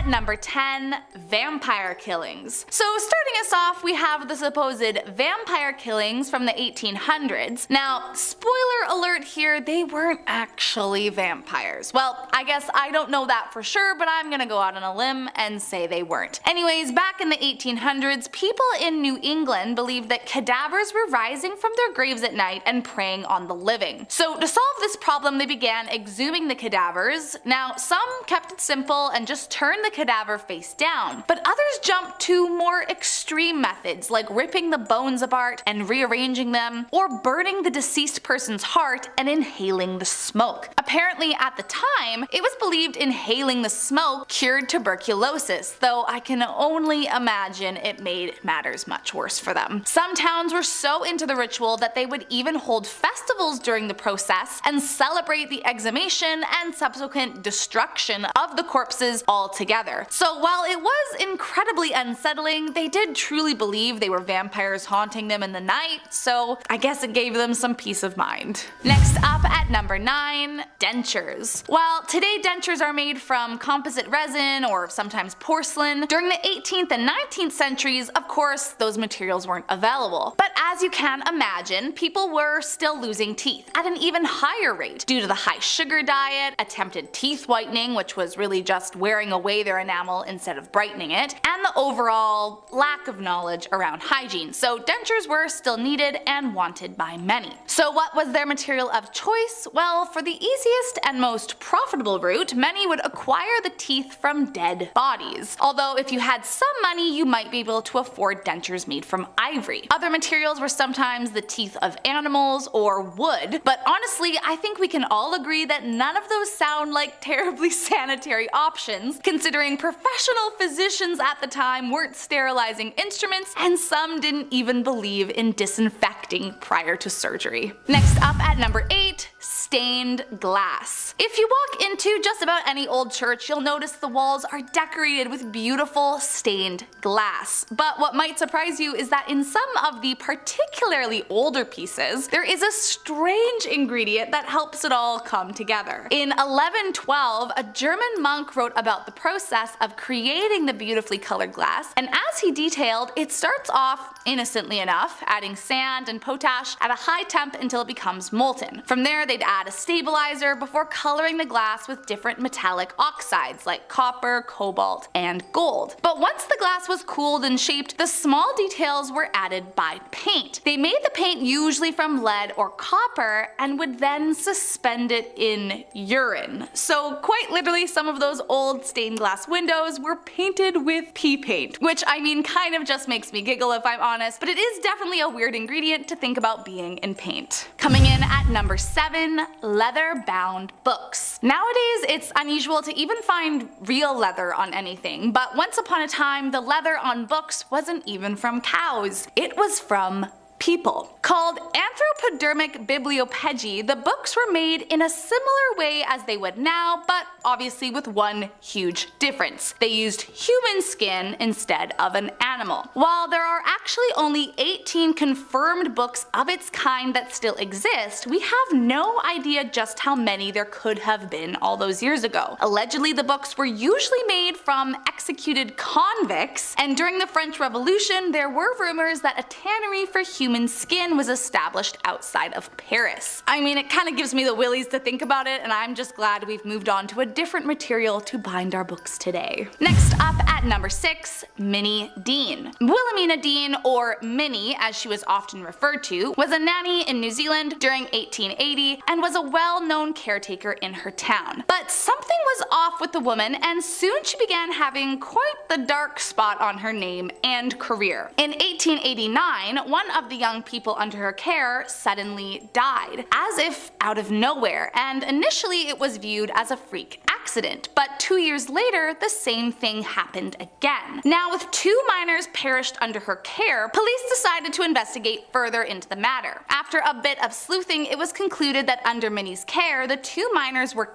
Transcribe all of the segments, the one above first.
At number 10, vampire killings. So starting us off, we have the supposed vampire killings from the 1800s. Now, spoiler alert here, they weren't actually vampires. Well, I guess I don't know that for sure, but I'm gonna go out on a limb and say they weren't. Anyways, back in the 1800s, people in New England believed that cadavers were rising from their graves at night and preying on the living. So to solve this problem, they began exhuming the cadavers. Now, some kept it simple and just turned the cadaver face down, but others jumped to more extreme methods like ripping the bones apart and rearranging them, or burning the deceased person's heart and inhaling the smoke. Apparently at the time, it was believed inhaling the smoke cured tuberculosis, though I can only imagine it made matters much worse for them. Some towns were so into the ritual that they would even hold festivals during the process and celebrate the exhumation and subsequent destruction of the corpses altogether. So while it was incredibly unsettling, they did truly believe they were vampires haunting them in the night, so I guess it gave them some peace of mind. Next up at number 9, dentures. While today dentures are made from composite resin or sometimes porcelain, during the 18th and 19th centuries, of course, those materials weren't available. But as you can imagine, people were still losing teeth at an even higher rate due to the high sugar diet, attempted teeth whitening, which was really just wearing away their enamel instead of brightening it, and the overall lack of knowledge around hygiene. So dentures were still needed and wanted by many. So what was their material of choice? Well, for the easiest and most profitable route, many would acquire the teeth from dead bodies. Although if you had some money, you might be able to afford dentures made from ivory. Other materials were sometimes the teeth of animals or wood, but honestly, I think we can all agree that none of those sound like terribly sanitary options, considering professional physicians at the time weren't sterilizing instruments and some didn't even believe in disinfecting prior to surgery. Next up at number 8, stained glass. If you walk into just about any old church, you'll notice the walls are decorated with beautiful stained glass. But what might surprise you is that in some of the particularly older pieces, there is a strange ingredient that helps it all come together. In 1112, a German monk wrote about the process of creating the beautifully colored glass, and as he detailed, it starts off innocently enough, adding sand and potash at a high temp until it becomes molten. From there, they'd add a stabilizer before coloring the glass with different metallic oxides like copper, cobalt, and gold. But once the glass was cooled and shaped, the small details were added by paint. They made the paint usually from lead or copper and would then suspend it in urine. So quite literally, some of those old stained glass windows were painted with pea paint, which I mean kind of just makes me giggle if I'm honest, but it is definitely a weird ingredient to think about being in paint. Coming in at number 7, leather-bound books. Nowadays, it's unusual to even find real leather on anything, but once upon a time, the leather on books wasn't even from cows. It was from people. Called anthropodermic bibliophagy, the books were made in a similar way as they would now, but obviously with one huge difference. They used human skin instead of an animal. While there are actually only 18 confirmed books of its kind that still exist, we have no idea just how many there could have been all those years ago. Allegedly, the books were usually made from executed convicts, and during the French Revolution, there were rumors that a tannery for human skin was established outside of Paris. I mean, it kind of gives me the willies to think about it, and I'm just glad we've moved on to a different material to bind our books today. Next up at number 6, Minnie Dean. Wilhelmina Dean, or Minnie as she was often referred to, was a nanny in New Zealand during 1880 and was a well-known caretaker in her town. But something was off with the woman, and soon she began having quite the dark spot on her name and career. In 1889, one of the young people under her care suddenly died, as if out of nowhere, and initially it was viewed as a freak accident, but 2 years later the same thing happened again. Now with 2 minors perished under her care, police decided to investigate further into the matter. After a bit of sleuthing, it was concluded that under Minnie's care, the 2 minors were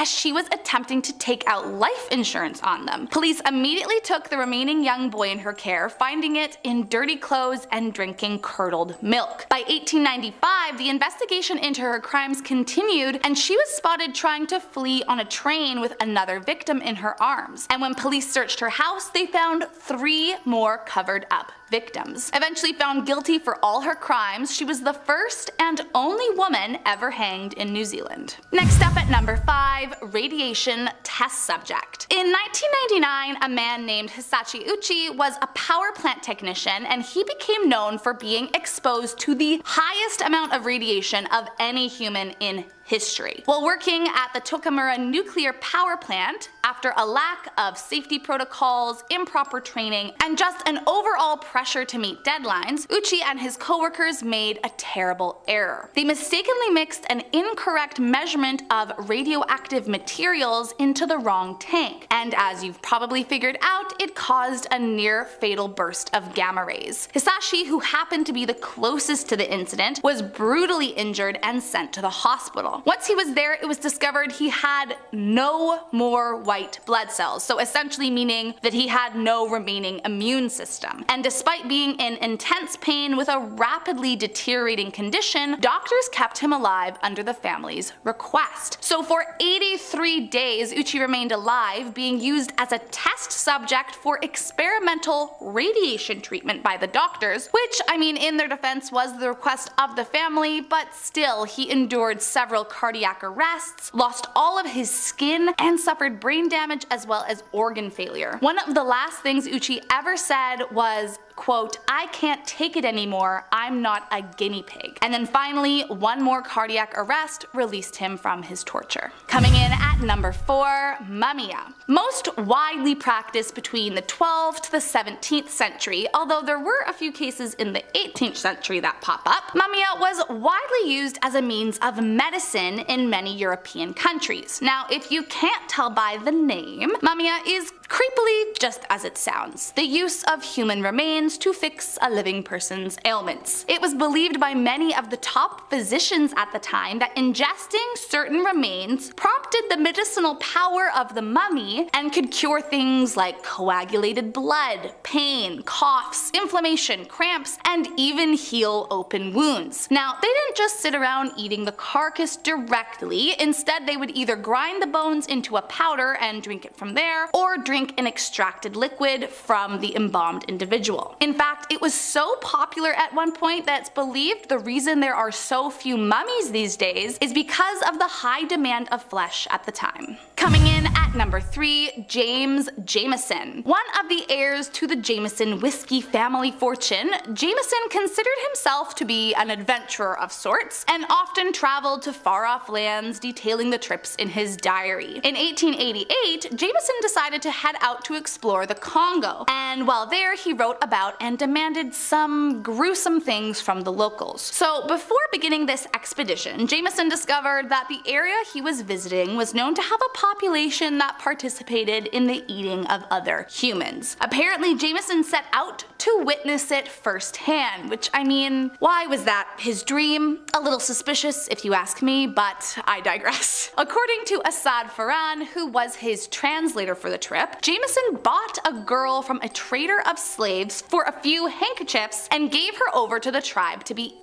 as she was attempting to take out life insurance on them. Police immediately took the remaining young boy in her care, finding it in dirty clothes and drinking curdled milk. By 1895, the investigation into her crimes continued, and she was spotted trying to flee on a train with another victim in her arms. And when police searched her house, they found 3 more covered up victims. Eventually found guilty for all her crimes, she was the first and only woman ever hanged in New Zealand. Next up at number 5, radiation test subject. In 1999, a man named Hisashi Uchi was a power plant technician, and he became known for being exposed to the highest amount of radiation of any human in history. While working at the Tokamura nuclear power plant, after a lack of safety protocols, improper training, and just an overall pressure to meet deadlines, Uchi and his coworkers made a terrible error. They mistakenly mixed an incorrect measurement of radioactive materials into the wrong tank, and as you've probably figured out, it caused a near fatal burst of gamma rays. Hisashi, who happened to be the closest to the incident, was brutally injured and sent to the hospital. Once he was there, it was discovered he had no more white blood cells, so essentially meaning that he had no remaining immune system. And despite being in intense pain with a rapidly deteriorating condition, doctors kept him alive under the family's request. So for 83 days, Uchi remained alive, being used as a test subject for experimental radiation treatment by the doctors, which, I mean, in their defense was the request of the family, but still, he endured several cardiac arrests, lost all of his skin, and suffered brain damage as well as organ failure. One of the last things Uchi ever said was, quote, "I can't take it anymore, I'm not a guinea pig." And then finally, one more cardiac arrest released him from his torture. Coming in at number 4, mumia. Most widely practiced between the 12th to the 17th century, although there were a few cases in the 18th century that pop up, mumia was widely used as a means of medicine in many European countries. Now, if you can't tell by the name, mumia is creepily just as it sounds, the use of human remains to fix a living person's ailments. It was believed by many of the top physicians at the time that ingesting certain remains prompted the medicinal power of the mummy and could cure things like coagulated blood, pain, coughs, inflammation, cramps, and even heal open wounds. Now, they didn't just sit around eating the carcass directly. Instead, they would either grind the bones into a powder and drink it from there, or drink an extracted liquid from the embalmed individual. In fact, it was so popular at one point that it's believed the reason there are so few mummies these days is because of the high demand of flesh at the time. Coming in at number 3, James Jameson. One of the heirs to the Jameson whiskey family fortune, Jameson considered himself to be an adventurer of sorts, and often traveled to far-off lands, detailing the trips in his diary. In 1888, Jameson decided to head out to explore the Congo, and while there he wrote about and demanded some gruesome things from the locals. So before beginning this expedition, Jameson discovered that the area he was visiting was known to have a population that participated in the eating of other humans. Apparently, Jameson set out to witness it firsthand, which, I mean, why was that his dream? A little suspicious if you ask me, but I digress. According to Asad Farhan, who was his translator for the trip, Jameson bought a girl from a trader of slaves for a few handkerchiefs and gave her over to the tribe to be.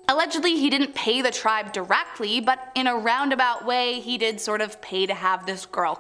Allegedly, he didn't pay the tribe directly, but in a roundabout way, he did sort of pay to have this girl.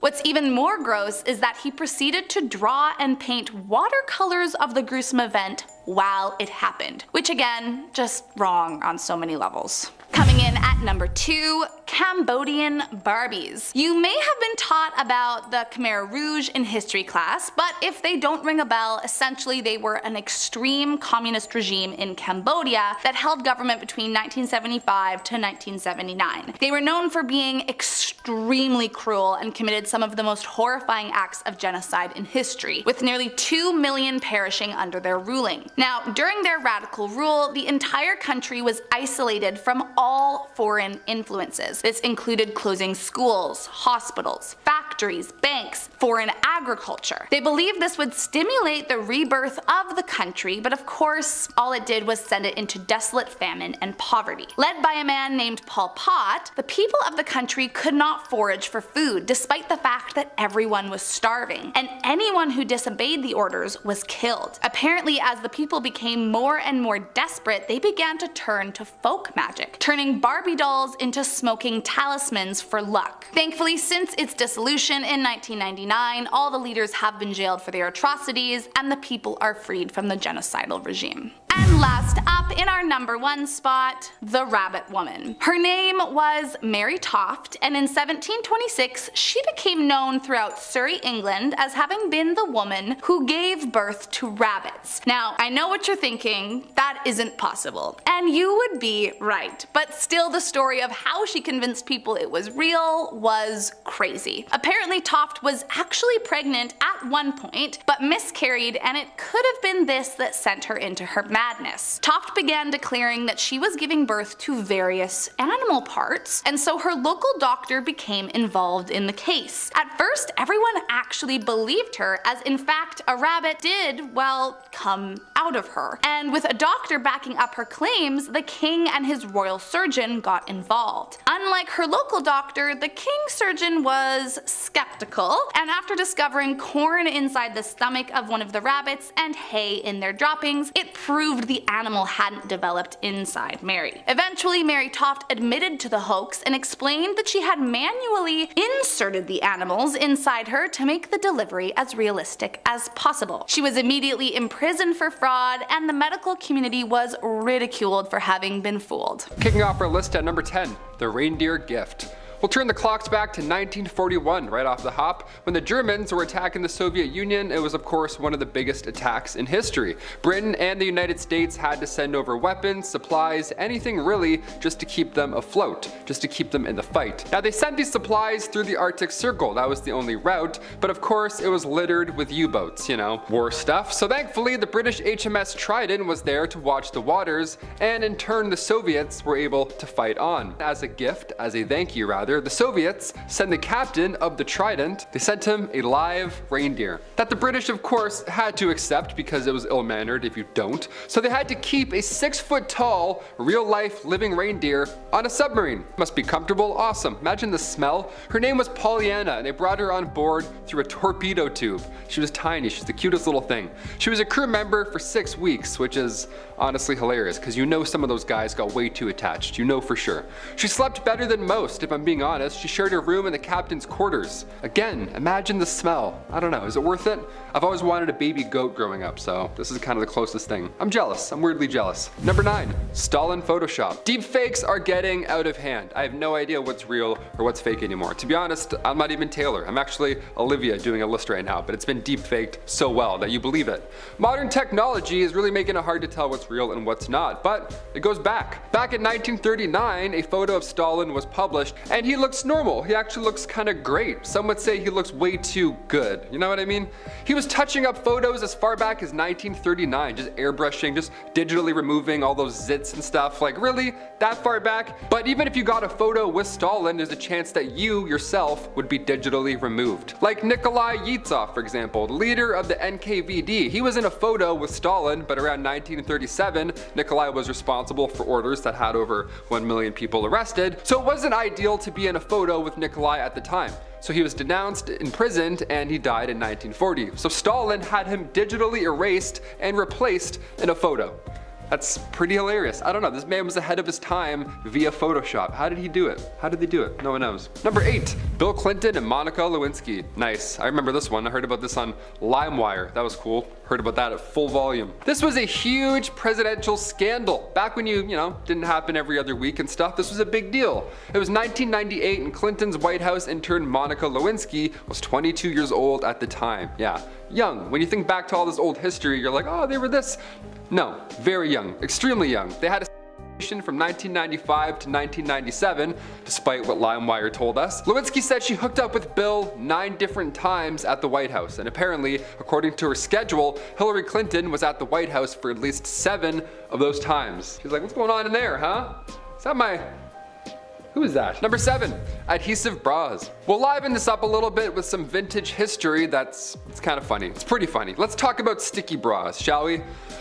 What's even more gross is that he proceeded to draw and paint watercolors of the gruesome event while it happened, which again, just wrong on so many levels. Coming in at number 2, Cambodian Barbies. You may have been taught about the Khmer Rouge in history class, but if they don't ring a bell, essentially they were an extreme communist regime in Cambodia that held government between 1975 to 1979. They were known for being extremely cruel and committed some of the most horrifying acts of genocide in history, with nearly 2 million perishing under their ruling. Now, during their radical rule, the entire country was isolated from all foreign foreign influences. This included closing schools, hospitals, factories, banks, foreign agriculture. They believed this would stimulate the rebirth of the country, but of course, all it did was send it into desolate famine and poverty. Led by a man named Pol Pot, the people of the country could not forage for food, despite the fact that everyone was starving, and anyone who disobeyed the orders was killed. Apparently, as the people became more and more desperate, they began to turn to folk magic, turning Barbie dolls into smoking talismans for luck. Thankfully, since its dissolution in 1999, all the leaders have been jailed for their atrocities, and the people are freed from the genocidal regime. And last up, in our #1 spot, the Rabbit Woman. Her name was Mary Toft, and in 1726 she became known throughout Surrey, England as having been the woman who gave birth to rabbits. Now, I know what you're thinking, that isn't possible. And you would be right, but still the story of how she convinced people it was real was crazy. Apparently Toft was actually pregnant at one point, but miscarried, and it could have been this that sent her into her madness. Toft began declaring that she was giving birth to various animal parts, and so her local doctor became involved in the case. At first, everyone actually believed her, as in fact a rabbit did, well, come out of her. And with a doctor backing up her claims, the king and his royal surgeon got involved. Unlike her local doctor, the king's surgeon was skeptical, and after discovering corn inside the stomach of one of the rabbits and hay in their droppings, it proved the animal hadn't developed inside Mary. Eventually, Mary Toft admitted to the hoax and explained that she had manually inserted the animals inside her to make the delivery as realistic as possible. She was immediately imprisoned for fraud, and the medical community was ridiculed for having been fooled. Kicking off our list at number 10, the Reindeer Gift. We'll turn the clocks back to 1941 right off the hop. When the Germans were attacking the Soviet Union, it was of course one of the biggest attacks in history. Britain and the United States had to send over weapons, supplies, anything really, just to keep them afloat, just to keep them in the fight. Now they sent these supplies through the Arctic Circle, that was the only route, but of course it was littered with U-boats, you know, war stuff. So thankfully the British HMS Trident was there to watch the waters, and in turn the Soviets were able to fight on. As a gift, as a thank you rather, the Soviets sent the captain of the Trident, they sent him a live reindeer that the British of course had to accept because it was ill-mannered if you don't. So they had to keep a 6-foot tall, real-life living reindeer on a submarine. Must be comfortable, awesome. Imagine the smell. Her name was Pollyanna, and they brought her on board through a torpedo tube. She was tiny, she's the cutest little thing. She was a crew member for 6 weeks, which is honestly hilarious because you know some of those guys got way too attached, you know for sure. She slept better than most, if I'm being honest. She shared her room in the captain's quarters. Again, imagine the smell. I don't know, is it worth it? I've always wanted a baby goat growing up, so this is kind of the closest thing. I'm jealous, I'm weirdly jealous. Number 9, Stalin Photoshop. Deep fakes are getting out of hand. I have no idea what's real or what's fake anymore. To be honest, I'm not even Taylor. I'm actually Olivia doing a list right now, but it's been deep faked so well that you believe it. Modern technology is really making it hard to tell what's real and what's not, but it goes back. Back in 1939, a photo of Stalin was published, and he looks normal. He actually looks kind of great. Some would say he looks way too good. You know what I mean? He was touching up photos as far back as 1939, just airbrushing, just digitally removing all those zits and stuff. Like really? That far back? But even if you got a photo with Stalin, there's a chance that you yourself would be digitally removed. Like Nikolai Yevtsov, for example, the leader of the NKVD. He was in a photo with Stalin, but around 1937, Nikolai was responsible for orders that had over 1 million people arrested. So it wasn't ideal to be in a photo with Nikolai at the time. So he was denounced, imprisoned, and he died in 1940. So Stalin had him digitally erased and replaced in a photo. That's pretty hilarious. I don't know, this man was ahead of his time via Photoshop. How did he do it? How did they do it? No one knows. Number 8, Bill Clinton and Monica Lewinsky. Nice, I remember this one. I heard about this on LimeWire. That was cool. Heard about that at full volume. This was a huge presidential scandal. Back when you know, didn't happen every other week and stuff, this was a big deal. It was 1998 and Clinton's White House intern Monica Lewinsky was 22 years old at the time. Yeah, young. When you think back to all this old history, you're like, oh, they were this. No, very young, extremely young. They had a from 1995 to 1997, despite what LimeWire told us. Lewinsky said she hooked up with Bill 9 different times at the White House, and apparently, according to her schedule, Hillary Clinton was at the White House for at least 7 of those times. She's like, what's going on in there, huh? Is that my Who is that? Number 7, Adhesive Bras. We'll liven this up a little bit with some vintage history it's kind of funny. It's pretty funny. Let's talk about sticky bras, shall we?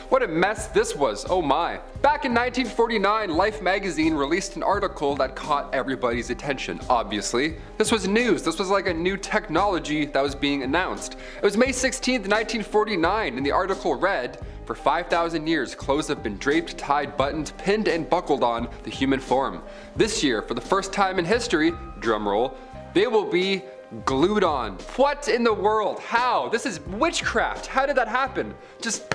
What a mess this was, oh my. Back in 1949, Life magazine released an article that caught everybody's attention, obviously. This was news, this was like a new technology that was being announced. It was May 16th, 1949, and the article read, "For 5,000 years, clothes have been draped, tied, buttoned, pinned, and buckled on the human form. This year, for the first time in history, drumroll, they will be glued on." What in the world? How? This is witchcraft. How did that happen? Just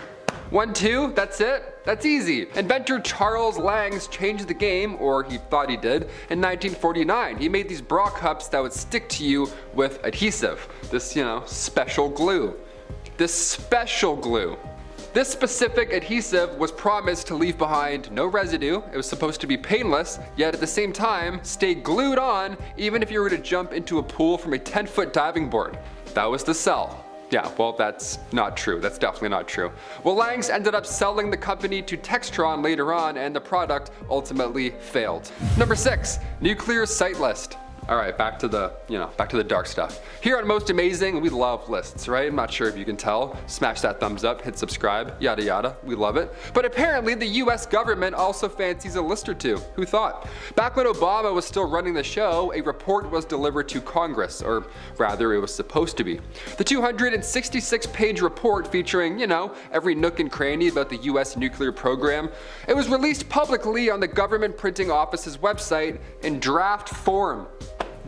1, 2, that's it? That's easy. Inventor Charles Langs changed the game, or he thought he did, in 1949. He made these bra cups that would stick to you with adhesive. This, special glue. This specific adhesive was promised to leave behind no residue, it was supposed to be painless, yet at the same time stay glued on even if you were to jump into a pool from a 10-foot diving board. That was the sell. Yeah, well, that's not true. That's definitely not true. Well, Langs ended up selling the company to Textron later on, and the product ultimately failed. Number 6, nuclear site list. All right, back to the dark stuff. Here on Most Amazing, we love lists, right? I'm not sure if you can tell. Smash that thumbs up, hit subscribe, yada yada, we love it. But apparently the US government also fancies a list or two. Who thought? Back when Obama was still running the show, a report was delivered to Congress, or rather it was supposed to be. The 266-page report featuring, every nook and cranny about the US nuclear program. It was released publicly on the government printing office's website in draft form.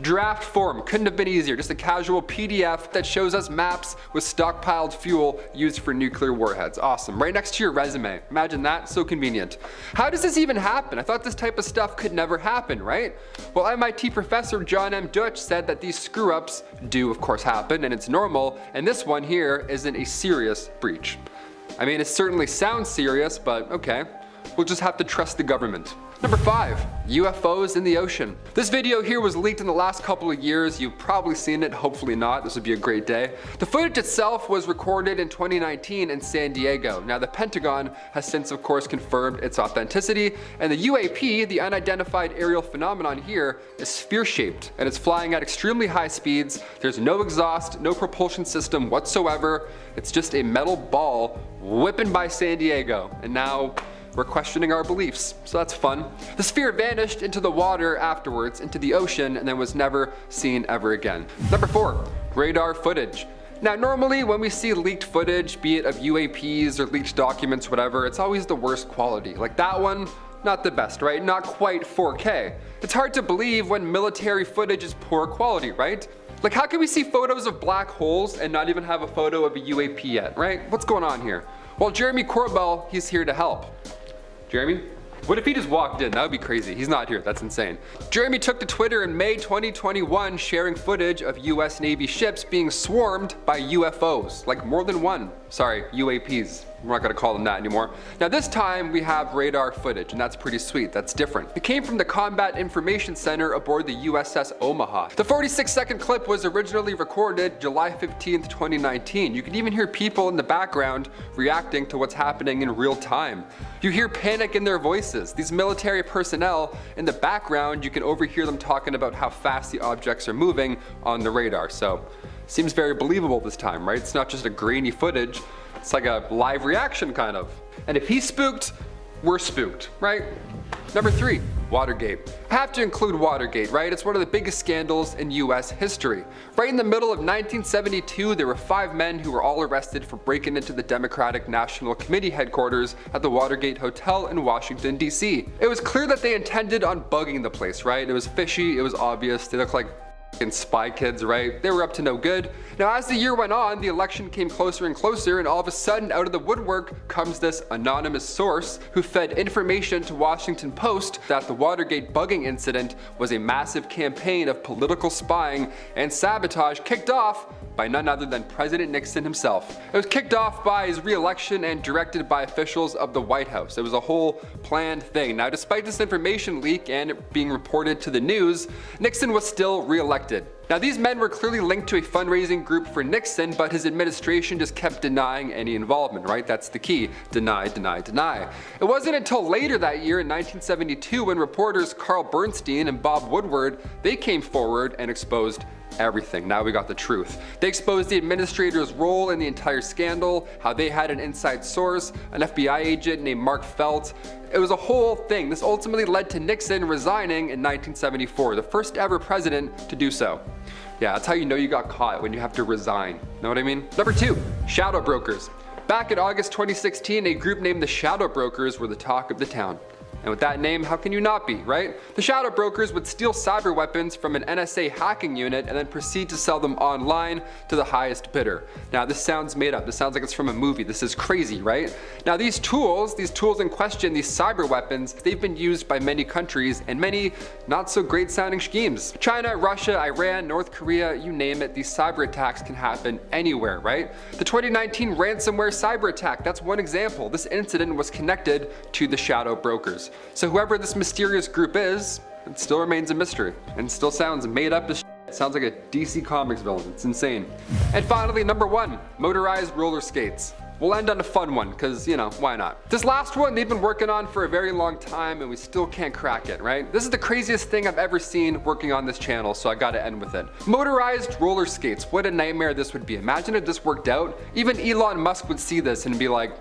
Draft form, couldn't have been easier, just a casual PDF that shows us maps with stockpiled fuel used for nuclear warheads. Awesome, right next to your resume. Imagine that, so convenient. How does this even happen? I thought this type of stuff could never happen, right? Well, MIT professor John M. Deutsch said that these screw-ups do of course happen and it's normal, and this one here isn't a serious breach. I mean, it certainly sounds serious, but okay. We'll just have to trust the government. Number 5, UFOs in the ocean. This video here was leaked in the last couple of years. You've probably seen it, hopefully not. This would be a great day. The footage itself was recorded in 2019 in San Diego. Now the Pentagon has since of course confirmed its authenticity, and the UAP, the unidentified aerial phenomenon here, is sphere-shaped and it's flying at extremely high speeds. There's no exhaust, no propulsion system whatsoever. It's just a metal ball whipping by San Diego, and now we're questioning our beliefs, so that's fun. The sphere vanished into the water afterwards, into the ocean, and then was never seen ever again. Number 4, radar footage. Now normally when we see leaked footage, be it of UAPs or leaked documents, whatever, it's always the worst quality. Like that one, not the best, right? Not quite 4K. It's hard to believe when military footage is poor quality, right? Like how can we see photos of black holes and not even have a photo of a UAP yet, right? What's going on here? Well, Jeremy Corbell, he's here to help. Jeremy? What if he just walked in? That would be crazy. He's not here, that's insane. Jeremy took to Twitter in May 2021 sharing footage of US Navy ships being swarmed by UFOs. Like more than one. Sorry, UAPs. We're not gonna call them that anymore. Now this time we have radar footage, and that's pretty sweet, that's different. It came from the Combat Information Center aboard the USS Omaha. The 46-second clip was originally recorded July 15th, 2019. You can even hear people in the background reacting to what's happening in real time. You hear panic in their voices. These military personnel, in the background, you can overhear them talking about how fast the objects are moving on the radar. So, seems very believable this time, right? It's not just a grainy footage. It's like a live reaction kind of. And if he's spooked, we're spooked, right? Number 3, Watergate. I have to include Watergate, right? It's one of the biggest scandals in US history. Right in the middle of 1972, there were 5 men who were all arrested for breaking into the Democratic National Committee headquarters at the Watergate Hotel in Washington, D.C. It was clear that they intended on bugging the place, right? It was fishy, it was obvious, they looked like spy kids, right? They were up to no good. Now as the year went on, the election came closer and closer, and all of a sudden out of the woodwork comes this anonymous source who fed information to Washington Post that the Watergate bugging incident was a massive campaign of political spying and sabotage kicked off by none other than President Nixon himself. It was kicked off by his re-election and directed by officials of the White House. It was a whole planned thing. Now despite this information leak and it being reported to the news, Nixon was still re-elected elected. Now these men were clearly linked to a fundraising group for Nixon, but his administration just kept denying any involvement, right? That's the key. Deny, deny, deny. It wasn't until later that year in 1972 when reporters Carl Bernstein and Bob Woodward, they came forward and exposed everything. Now we got the truth. They exposed the administrator's role in the entire scandal, how they had an inside source, an FBI agent named Mark Felt. It was a whole thing. This ultimately led to Nixon resigning in 1974, the first ever president to do so. Yeah, that's how you know you got caught, when you have to resign. Know what I mean? Number 2, shadow brokers. Back in August 2016, a group named the Shadow Brokers were the talk of the town. And with that name, how can you not be, right? The shadow brokers would steal cyber weapons from an NSA hacking unit and then proceed to sell them online to the highest bidder. Now this sounds made up. This sounds like it's from a movie. This is crazy, right? Now these tools in question, these cyber weapons, they've been used by many countries and many not so great sounding schemes. China, Russia, Iran, North Korea, you name it, these cyber attacks can happen anywhere, right? The 2019 ransomware cyber attack, that's one example. This incident was connected to the shadow brokers. So whoever this mysterious group is, it still remains a mystery and still sounds made up as shit. It sounds like a DC Comics villain. It's insane. And finally, number 1, motorized roller skates. We'll end on a fun one, because, you know, why not? This last one they've been working on for a very long time and we still can't crack it, right? This is the craziest thing I've ever seen working on this channel, so I gotta end with it. Motorized roller skates, what a nightmare this would be. Imagine if this worked out. Even Elon Musk would see this and be like,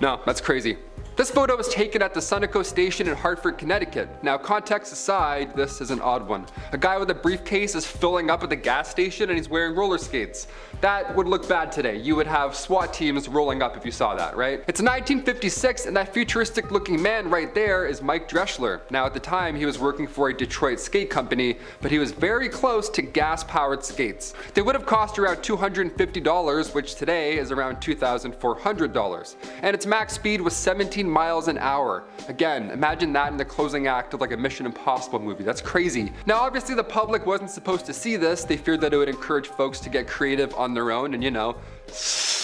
no, that's crazy. This photo was taken at the Sunoco station in Hartford, Connecticut. Now context aside, this is an odd one. A guy with a briefcase is filling up at the gas station and he's wearing roller skates. That would look bad today. You would have SWAT teams rolling up if you saw that, right? It's 1956 and that futuristic looking man right there is Mike Dreschler. Now at the time he was working for a Detroit skate company, but he was very close to gas powered skates. They would have cost around $250, which today is around $2,400. And its max speed was 17 miles an hour. Again, imagine that in the closing act of like a Mission Impossible movie. That's crazy. Now obviously the public wasn't supposed to see this. They feared that it would encourage folks to get creative on their own and, you know,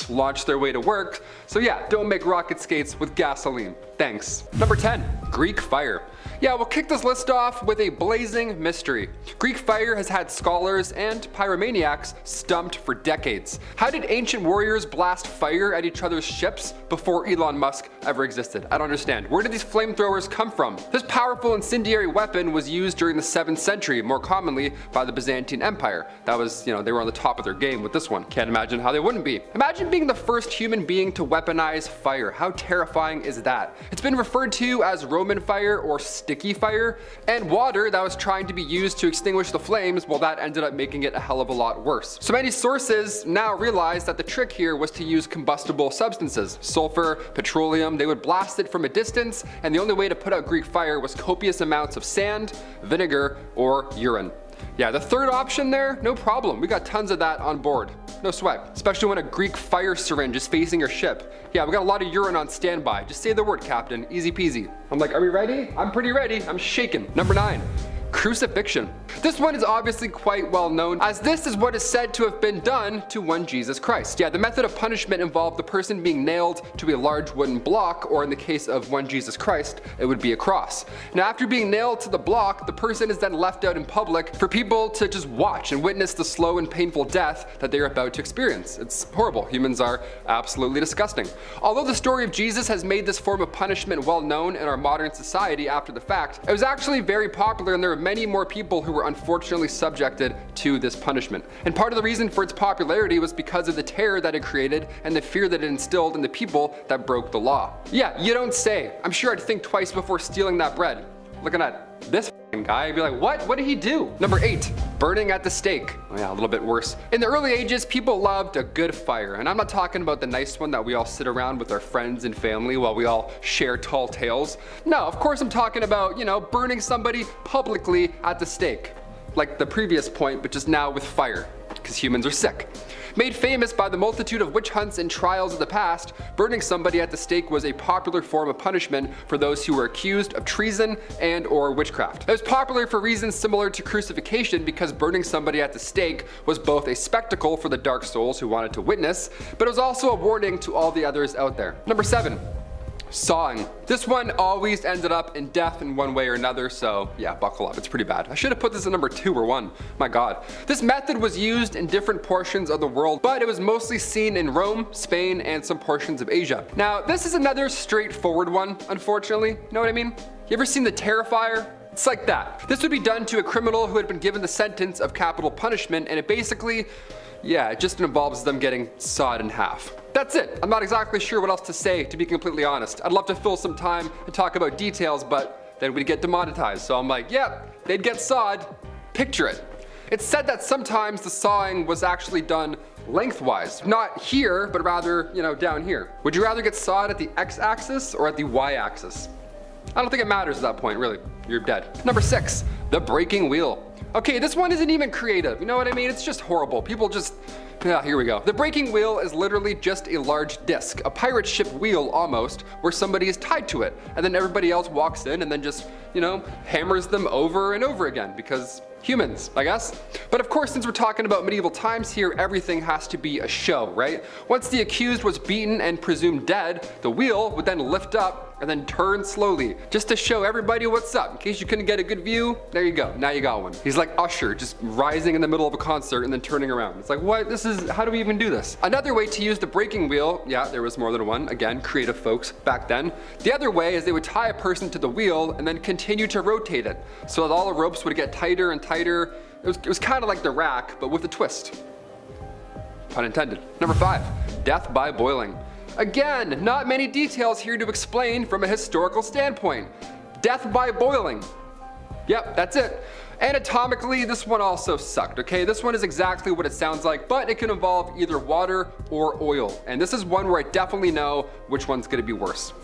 launch their way to work. So yeah, don't make rocket skates with gasoline. Thanks. Number 10, Greek fire. Yeah, we'll kick this list off with a blazing mystery. Greek fire has had scholars and pyromaniacs stumped for decades. How did ancient warriors blast fire at each other's ships before Elon Musk ever existed? I don't understand. Where did these flamethrowers come from? This powerful incendiary weapon was used during the 7th century, more commonly by the Byzantine Empire. That was, you know, they were on the top of their game with this one. Can't imagine how they wouldn't be. Imagine being the first human being to weaponize fire. How terrifying is that? It's been referred to as Roman fire or sticky fire, and water that was trying to be used to extinguish the flames, well, that ended up making it a hell of a lot worse. So many sources now realize that the trick here was to use combustible substances, sulfur, petroleum. They would blast it from a distance, and the only way to put out Greek fire was copious amounts of sand, vinegar, or urine. Yeah, the third option there, no problem. We got tons of that on board. No sweat. Especially when a Greek fire syringe is facing your ship. Yeah, we got a lot of urine on standby. Just say the word, Captain. Easy peasy. I'm like, are we ready? I'm pretty ready. I'm shaking. Number 9. Crucifixion. This one is obviously quite well known, as this is what is said to have been done to one Jesus Christ. Yeah, the method of punishment involved the person being nailed to a large wooden block, or in the case of one Jesus Christ, it would be a cross. Now after being nailed to the block, the person is then left out in public for people to just watch and witness the slow and painful death that they're about to experience. It's horrible. Humans are absolutely disgusting. Although the story of Jesus has made this form of punishment well known in our modern society after the fact, it was actually very popular, and there were many more people who were unfortunately subjected to this punishment. And part of the reason for its popularity was because of the terror that it created and the fear that it instilled in the people that broke the law. Yeah, you don't say. I'm sure I'd think twice before stealing that bread. Looking at this guy, I'd be like, what did he do? Number 8, burning at the stake. Oh yeah, a little bit worse. In the early ages, people loved a good fire, and I'm not talking about the nice one that we all sit around with our friends and family while we all share tall tales. No, of course I'm talking about, you know, burning somebody publicly at the stake. Like the previous point, but just now with fire, because humans are sick. Made famous by the multitude of witch hunts and trials of the past, burning somebody at the stake was a popular form of punishment for those who were accused of treason and or witchcraft. It was popular for reasons similar to crucifixion, because burning somebody at the stake was both a spectacle for the dark souls who wanted to witness, but it was also a warning to all the others out there. Number 7. Sawing. This one always ended up in death in one way or another, so yeah, buckle up, it's pretty bad. I should have put this at number 2 or 1, my god. This method was used in different portions of the world, but it was mostly seen in Rome, Spain, and some portions of Asia. Now, this is another straightforward one, unfortunately, you know what I mean? You ever seen the Terrifier? It's like that. This would be done to a criminal who had been given the sentence of capital punishment, and it basically, yeah, it just involves them getting sawed in half. That's it. I'm not exactly sure what else to say, to be completely honest. I'd love to fill some time and talk about details, but then we'd get demonetized. So I'm like, yeah, they'd get sawed. Picture it. It's said that sometimes the sawing was actually done lengthwise. Not here, but rather, you know, down here. Would you rather get sawed at the x-axis or at the y-axis? I don't think it matters at that point, really. You're dead. Number 6, the breaking wheel. Okay, this one isn't even creative. You know what I mean? It's just horrible. People just, yeah, here we go. The breaking wheel is literally just a large disc, a pirate ship wheel almost, where somebody is tied to it. And then everybody else walks in and then just, you know, hammers them over and over again because humans, I guess. But of course, since we're talking about medieval times here, everything has to be a show, right? Once the accused was beaten and presumed dead, the wheel would then lift up and then turn slowly, just to show everybody what's up. In case you couldn't get a good view, there you go, now you got one. He's like Usher, just rising in the middle of a concert and then turning around. It's like, what, how do we even do this? Another way to use the breaking wheel, yeah, there was more than one, again, creative folks back then. The other way is they would tie a person to the wheel and then continue to rotate it, so that all the ropes would get tighter and tighter. It was kind of like the rack, but with a twist. Pun intended. Number 5, death by boiling. Again, not many details here to explain from a historical standpoint. Death by boiling. Yep, that's it. Anatomically, this one also sucked, okay? This one is exactly what it sounds like, but it can involve either water or oil. And this is one where I definitely know which one's gonna be worse.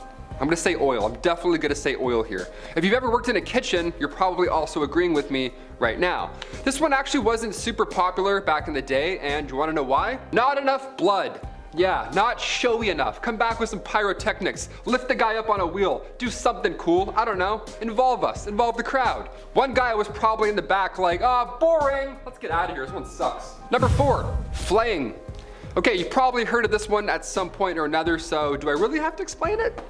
I'm gonna say oil. I'm definitely gonna say oil here. If you've ever worked in a kitchen, you're probably also agreeing with me right now. This one actually wasn't super popular back in the day, and you wanna know why? Not enough blood. Yeah, not showy enough. Come back with some pyrotechnics. Lift the guy up on a wheel. Do something cool. I don't know. Involve us. Involve the crowd. One guy was probably in the back like, boring. Let's get out of here. This one sucks. Number 4, flaying. Okay, you've probably heard of this one at some point or another, so do I really have to explain it?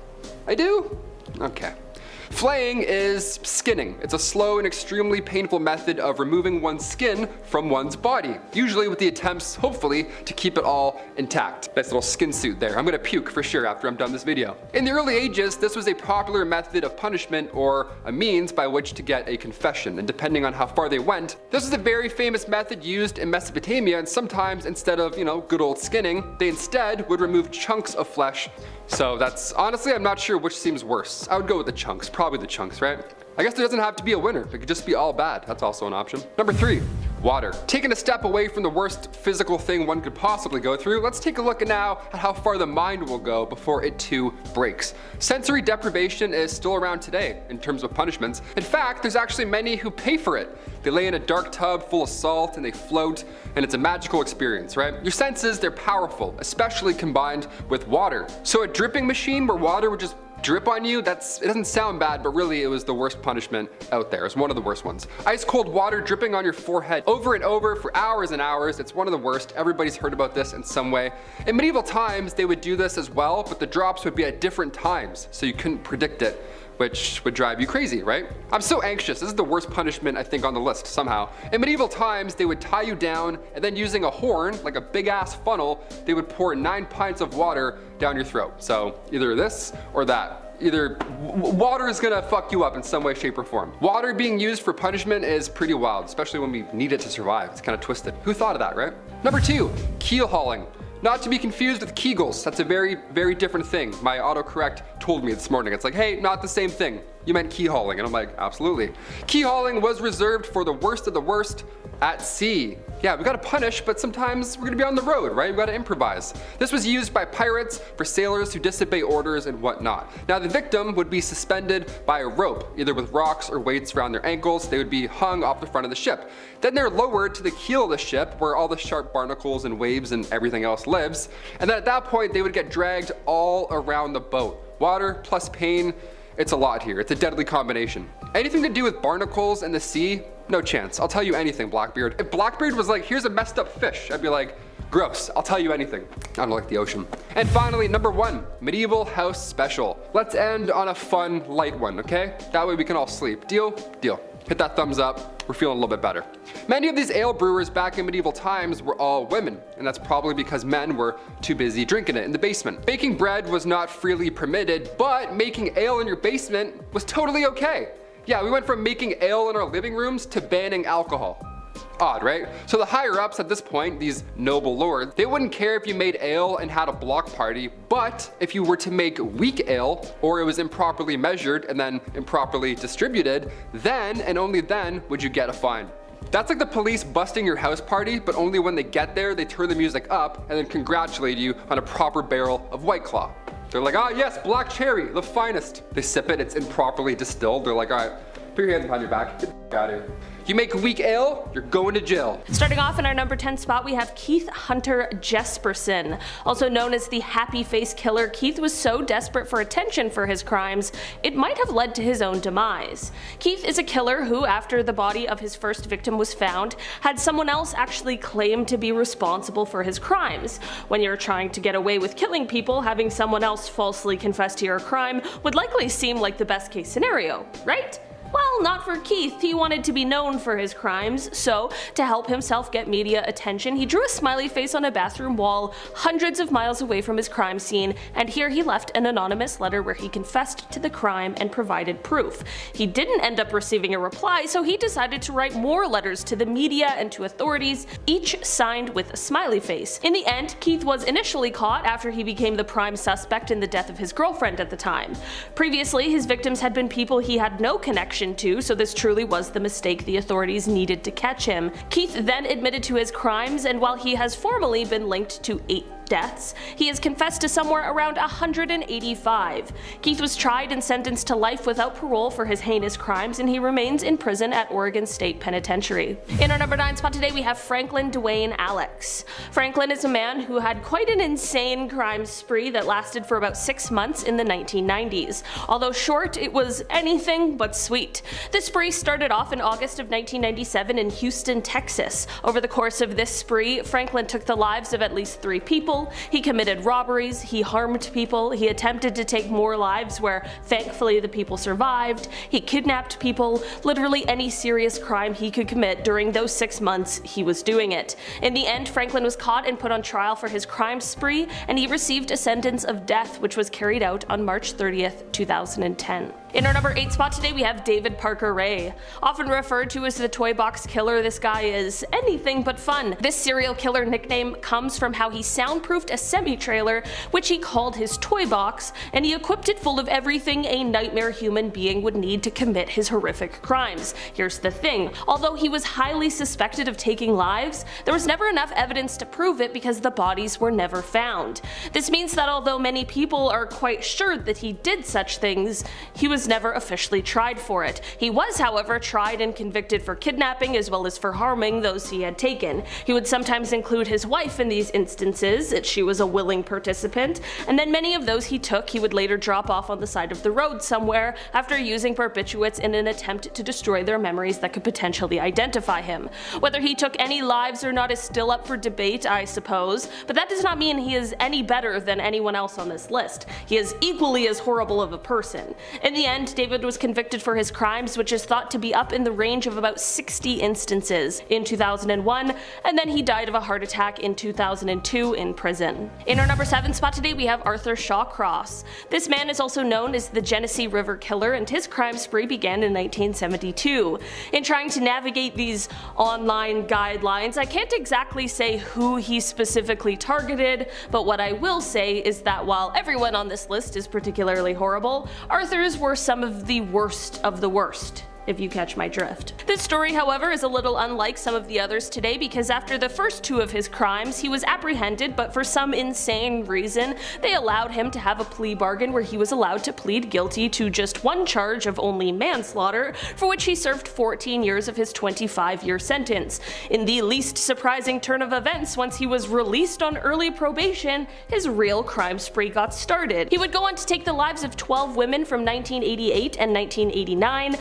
I do? Okay. Flaying is skinning. It's a slow and extremely painful method of removing one's skin from one's body, usually with the attempts, hopefully, to keep it all intact. Nice little skin suit there. I'm gonna puke for sure after I'm done this video. In the early ages, this was a popular method of punishment or a means by which to get a confession, and depending on how far they went, this was a very famous method used in Mesopotamia, and sometimes instead of, you know, good old skinning, they instead would remove chunks of flesh. So that's, honestly, I'm not sure which seems worse. I would go with the chunks, probably the chunks, right? I guess there doesn't have to be a winner. It could just be all bad. That's also an option. Number 3, water. Taking a step away from the worst physical thing one could possibly go through, let's take a look now at how far the mind will go before it too breaks. Sensory deprivation is still around today in terms of punishments. In fact, there's actually many who pay for it. They lay in a dark tub full of salt and they float, and it's a magical experience, right? Your senses, they're powerful, especially combined with water. So a dripping machine where water would just drip on you, it doesn't sound bad, but really it was the worst punishment out there. It's one of the worst ones. Ice cold water dripping on your forehead over and over for hours and hours. It's one of the worst. Everybody's heard about this in some way. In medieval times, they would do this as well, but the drops would be at different times, so you couldn't predict it, which would drive you crazy, right? I'm so anxious. This is the worst punishment, I think, on the list somehow. In medieval times, they would tie you down, and then using a horn, like a big ass funnel, they would pour 9 pints of water down your throat. So either this or that. Either water is gonna fuck you up in some way, shape, or form. Water being used for punishment is pretty wild, especially when we need it to survive. It's kind of twisted. Who thought of that, right? Number 2, keel hauling. Not to be confused with Kegels. That's a very, very different thing. My autocorrect told me this morning. It's like, hey, not the same thing. You meant key hauling. And I'm like, absolutely. Key hauling was reserved for the worst of the worst at sea. Yeah, we gotta punish, but sometimes we're gonna be on the road, right? We gotta improvise. This was used by pirates for sailors who disobey orders and whatnot. Now the victim would be suspended by a rope, either with rocks or weights around their ankles. They would be hung off the front of the ship. Then they're lowered to the keel of the ship where all the sharp barnacles and waves and everything else lives. And then at that point, they would get dragged all around the boat. Water plus pain, it's a lot here. It's a deadly combination. Anything to do with barnacles and the sea, No chance. I'll tell you anything, Blackbeard. If Blackbeard was like, here's a messed up fish, I'd be like, gross, I'll tell you anything. I don't like the ocean. And finally, number 1, medieval house special. Let's end on a fun, light one, okay? That way we can all sleep. Deal? Deal. Hit that thumbs up. We're feeling a little bit better. Many of these ale brewers back in medieval times were all women, and that's probably because men were too busy drinking it in the basement. Baking bread was not freely permitted, but making ale in your basement was totally okay. Yeah, we went from making ale in our living rooms to banning alcohol. Odd, right? So the higher ups at this point, these noble lords, they wouldn't care if you made ale and had a block party, but if you were to make weak ale, or it was improperly measured and then improperly distributed, then and only then would you get a fine. That's like the police busting your house party, but only when they get there, they turn the music up and then congratulate you on a proper barrel of White Claw. They're like, ah yes, black cherry, the finest. They sip it, it's improperly distilled. They're like, all right, put your hands behind your back, get the out of here. You make weak ale, you're going to jail. Starting off in our number 10 spot, we have Keith Hunter Jesperson. Also known as the Happy Face Killer, Keith was so desperate for attention for his crimes, it might have led to his own demise. Keith is a killer who, after the body of his first victim was found, had someone else actually claim to be responsible for his crimes. When you're trying to get away with killing people, having someone else falsely confess to your crime would likely seem like the best case scenario, right? Well, not for Keith. He wanted to be known for his crimes, so to help himself get media attention, he drew a smiley face on a bathroom wall hundreds of miles away from his crime scene, and here he left an anonymous letter where he confessed to the crime and provided proof. He didn't end up receiving a reply, so he decided to write more letters to the media and to authorities, each signed with a smiley face. In the end, Keith was initially caught after he became the prime suspect in the death of his girlfriend at the time. Previously, his victims had been people he had no connection to, so this truly was the mistake the authorities needed to catch him. Keith then admitted to his crimes, and while he has formally been linked to 8 deaths, he has confessed to somewhere around 185. Keith was tried and sentenced to life without parole for his heinous crimes, and he remains in prison at Oregon State Penitentiary. In our number 9 spot today, we have Franklin Dwayne Alex. Franklin is a man who had quite an insane crime spree that lasted for about 6 months in the 1990s. Although short, it was anything but sweet. The spree started off in August of 1997 in Houston, Texas. Over the course of this spree, Franklin took the lives of at least 3 people. He committed robberies, he harmed people, he attempted to take more lives where thankfully the people survived, he kidnapped people, literally any serious crime he could commit during those 6 months he was doing it. In the end, Franklin was caught and put on trial for his crime spree, and he received a sentence of death which was carried out on March 30th, 2010. In our number 8 spot today, we have David Parker Ray. Often referred to as the Toy Box Killer, this guy is anything but fun. This serial killer nickname comes from how he soundproofed a semi-trailer, which he called his toy box, and he equipped it full of everything a nightmare human being would need to commit his horrific crimes. Here's the thing, although he was highly suspected of taking lives, there was never enough evidence to prove it because the bodies were never found. This means that although many people are quite sure that he did such things, he was never officially tried for it. He was, however, tried and convicted for kidnapping as well as for harming those he had taken. He would sometimes include his wife in these instances, she was a willing participant, and then many of those he took he would later drop off on the side of the road somewhere after using barbiturates in an attempt to destroy their memories that could potentially identify him. Whether he took any lives or not is still up for debate, I suppose, but that does not mean he is any better than anyone else on this list. He is equally as horrible of a person. In the end, David was convicted for his crimes, which is thought to be up in the range of about 60 instances, in 2001, and then he died of a heart attack in 2002 in prison. In our number 7 spot today, we have Arthur Shawcross. This man is also known as the Genesee River Killer, and his crime spree began in 1972. In trying to navigate these online guidelines, I can't exactly say who he specifically targeted, but what I will say is that while everyone on this list is particularly horrible, Arthur's were some of the worst, if you catch my drift. This story, however, is a little unlike some of the others today because after the first 2 of his crimes, he was apprehended, but for some insane reason, they allowed him to have a plea bargain where he was allowed to plead guilty to just 1 charge of only manslaughter, for which he served 14 years of his 25-year sentence. In the least surprising turn of events, once he was released on early probation, his real crime spree got started. He would go on to take the lives of 12 women from 1988 and 1989.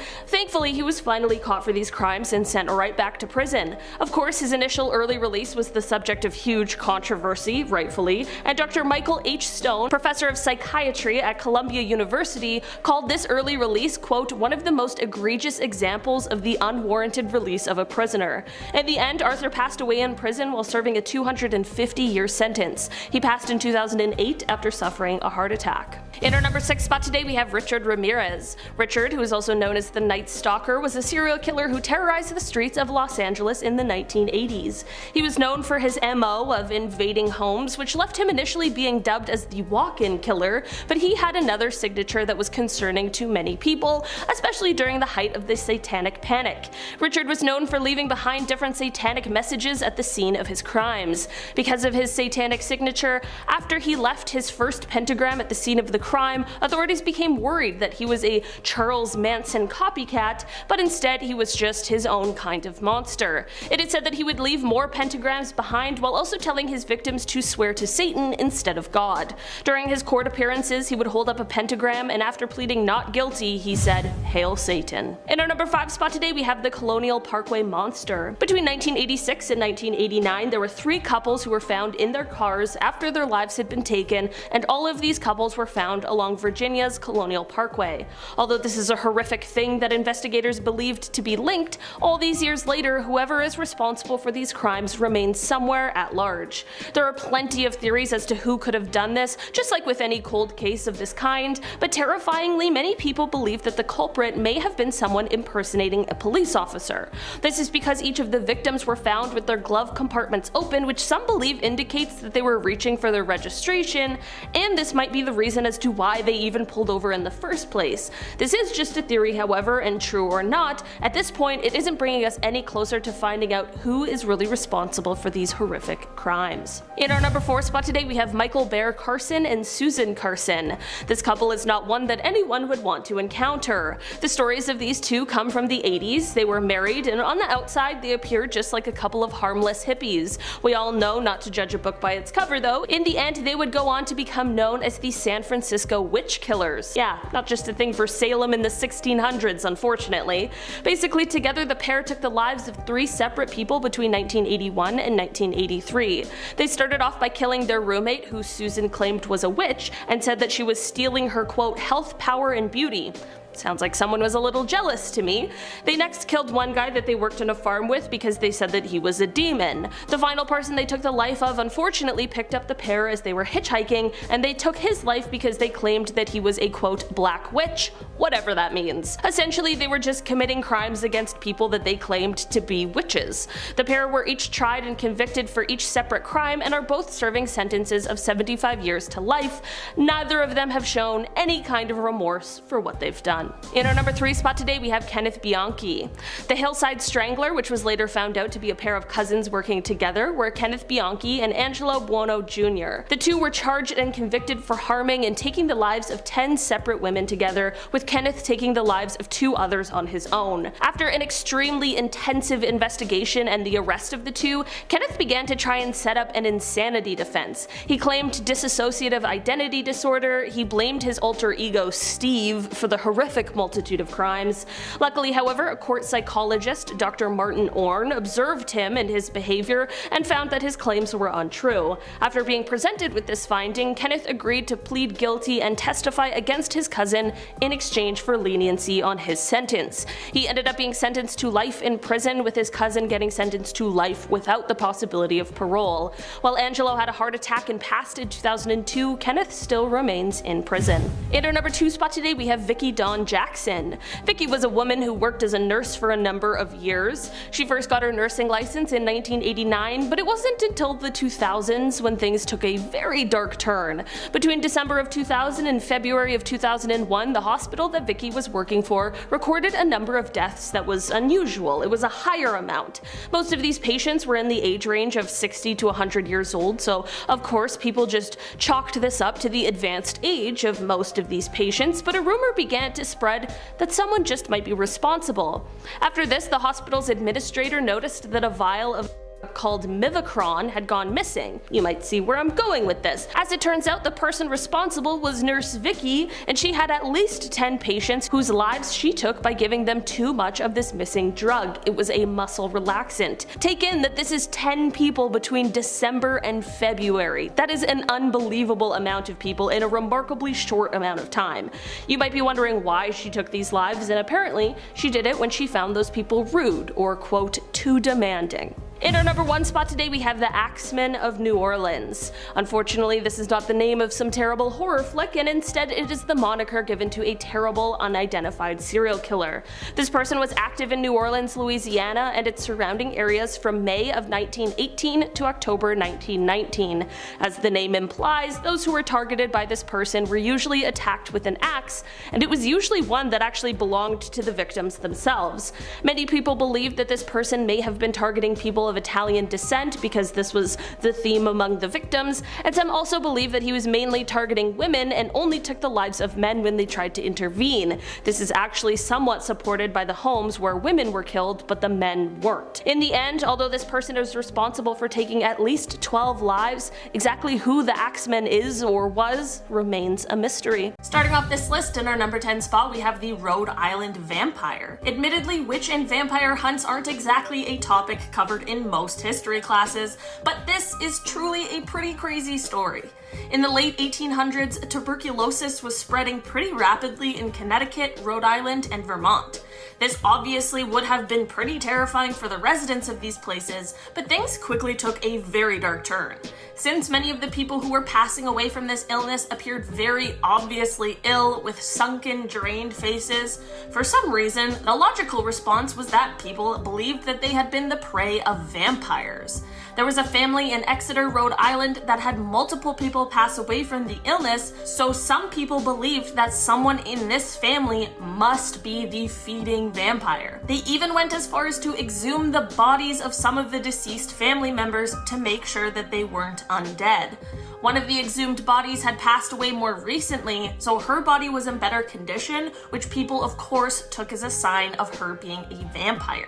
Thankfully, he was finally caught for these crimes and sent right back to prison. Of course, his initial early release was the subject of huge controversy, rightfully, and Dr. Michael H. Stone, professor of psychiatry at Columbia University, called this early release, quote, one of the most egregious examples of the unwarranted release of a prisoner. In the end, Arthur passed away in prison while serving a 250-year sentence. He passed in 2008 after suffering a heart attack. In our number 6 spot today, we have Richard Ramirez. Richard, who is also known as the Night Stalker, was a serial killer who terrorized the streets of Los Angeles in the 1980s. He was known for his MO of invading homes, which left him initially being dubbed as the walk-in killer, but he had another signature that was concerning to many people, especially during the height of the Satanic Panic. Richard was known for leaving behind different satanic messages at the scene of his crimes. Because of his satanic signature, after he left his first pentagram at the scene of the crime, authorities became worried that he was a Charles Manson copycat, but instead he was just his own kind of monster. It is said that he would leave more pentagrams behind while also telling his victims to swear to Satan instead of God. During his court appearances, he would hold up a pentagram, and after pleading not guilty, he said, "Hail Satan." In our number 5 spot today, we have the Colonial Parkway Monster. Between 1986 and 1989, there were 3 couples who were found in their cars after their lives had been taken, and all of these couples were found along Virginia's Colonial Parkway. Although this is a horrific thing that investigators believed to be linked, all these years later, whoever is responsible for these crimes remains somewhere at large. There are plenty of theories as to who could have done this, just like with any cold case of this kind, but terrifyingly, many people believe that the culprit may have been someone impersonating a police officer. This is because each of the victims were found with their glove compartments open, which some believe indicates that they were reaching for their registration, and this might be the reason as to why they even pulled over in the first place. This is just a theory, however, and true or not, at this point it isn't bringing us any closer to finding out who is really responsible for these horrific crimes. In our number 4 spot today, we have Michael Bear Carson and Susan Carson. This couple is not one that anyone would want to encounter. The stories of these two come from the 80s. They were married, and on the outside they appeared just like a couple of harmless hippies. We all know not to judge a book by its cover though. In the end, they would go on to become known as the San Francisco Witch Killers. Yeah, not just a thing for Salem in the 1600s, unfortunately. Basically, together the pair took the lives of 3 separate people between 1981 and 1983. They started off by killing their roommate, who Susan claimed was a witch, and said that she was stealing her quote health, power, and beauty. Sounds like someone was a little jealous to me. They next killed one guy that they worked on a farm with because they said that he was a demon. The final person they took the life of unfortunately picked up the pair as they were hitchhiking, and they took his life because they claimed that he was a quote black witch, whatever that means. Essentially, they were just committing crimes against people that they claimed to be witches. The pair were each tried and convicted for each separate crime and are both serving sentences of 75 years to life. Neither of them have shown any kind of remorse for what they've done. In our number 3 spot today, we have Kenneth Bianchi. The Hillside Strangler, which was later found out to be a pair of cousins working together, were Kenneth Bianchi and Angelo Buono Jr. The two were charged and convicted for harming and taking the lives of 10 separate women together, with Kenneth taking the lives of 2 others on his own. After an extremely intensive investigation and the arrest of the two, Kenneth began to try and set up an insanity defense. He claimed dissociative identity disorder. He blamed his alter ego Steve for the horrific multitude of crimes. Luckily, however, a court psychologist, Dr. Martin Orn, observed him and his behavior and found that his claims were untrue. After being presented with this finding, Kenneth agreed to plead guilty and testify against his cousin in exchange for leniency on his sentence. He ended up being sentenced to life in prison, with his cousin getting sentenced to life without the possibility of parole. While Angelo had a heart attack and passed in 2002, Kenneth still remains in prison. In our number 2 spot today, we have Vicky Don Jackson. Vicky was a woman who worked as a nurse for a number of years. She first got her nursing license in 1989, but it wasn't until the 2000s when things took a very dark turn. Between December of 2000 and February of 2001, the hospital that Vicky was working for recorded a number of deaths that was unusual. It was a higher amount. Most of these patients were in the age range of 60 to 100 years old, so of course people just chalked this up to the advanced age of most of these patients, but a rumor began to spread that someone just might be responsible. After this, the hospital's administrator noticed that a vial of called Mivacron had gone missing. You might see where I'm going with this. As it turns out, the person responsible was Nurse Vicky, and she had at least 10 patients whose lives she took by giving them too much of this missing drug. It was a muscle relaxant. Take in that this is 10 people between December and February. That is an unbelievable amount of people in a remarkably short amount of time. You might be wondering why she took these lives, and apparently she did it when she found those people rude, or quote, too demanding. In our number 1 spot today, we have the Axeman of New Orleans. Unfortunately, this is not the name of some terrible horror flick, and instead it is the moniker given to a terrible, unidentified serial killer. This person was active in New Orleans, Louisiana, and its surrounding areas from May of 1918 to October 1919. As the name implies, those who were targeted by this person were usually attacked with an axe, and it was usually one that actually belonged to the victims themselves. Many people believe that this person may have been targeting people of Italian descent because this was the theme among the victims, and some also believe that he was mainly targeting women and only took the lives of men when they tried to intervene. This is actually somewhat supported by the homes where women were killed but the men weren't. In the end, although this person is responsible for taking at least 12 lives, exactly who the Axeman is or was remains a mystery. Starting off this list, in our number 10 spot, we have the Rhode Island vampire. Admittedly, witch and vampire hunts aren't exactly a topic covered in most history classes, but this is truly a pretty crazy story. In the late 1800s, tuberculosis was spreading pretty rapidly in Connecticut, Rhode Island, and Vermont. This obviously would have been pretty terrifying for the residents of these places, but things quickly took a very dark turn. Since many of the people who were passing away from this illness appeared very obviously ill with sunken, drained faces, for some reason, the logical response was that people believed that they had been the prey of vampires. There was a family in Exeter, Rhode Island that had multiple people pass away from the illness, so some people believed that someone in this family must be the feeding vampire. They even went as far as to exhume the bodies of some of the deceased family members to make sure that they weren't undead. One of the exhumed bodies had passed away more recently, so her body was in better condition, which people of course took as a sign of her being a vampire.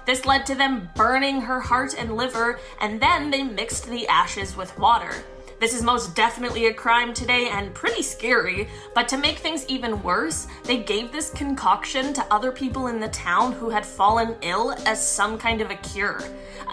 This led to them burning her heart and liver, and then they mixed the ashes with water. This is most definitely a crime today and pretty scary, but to make things even worse, they gave this concoction to other people in the town who had fallen ill as some kind of a cure.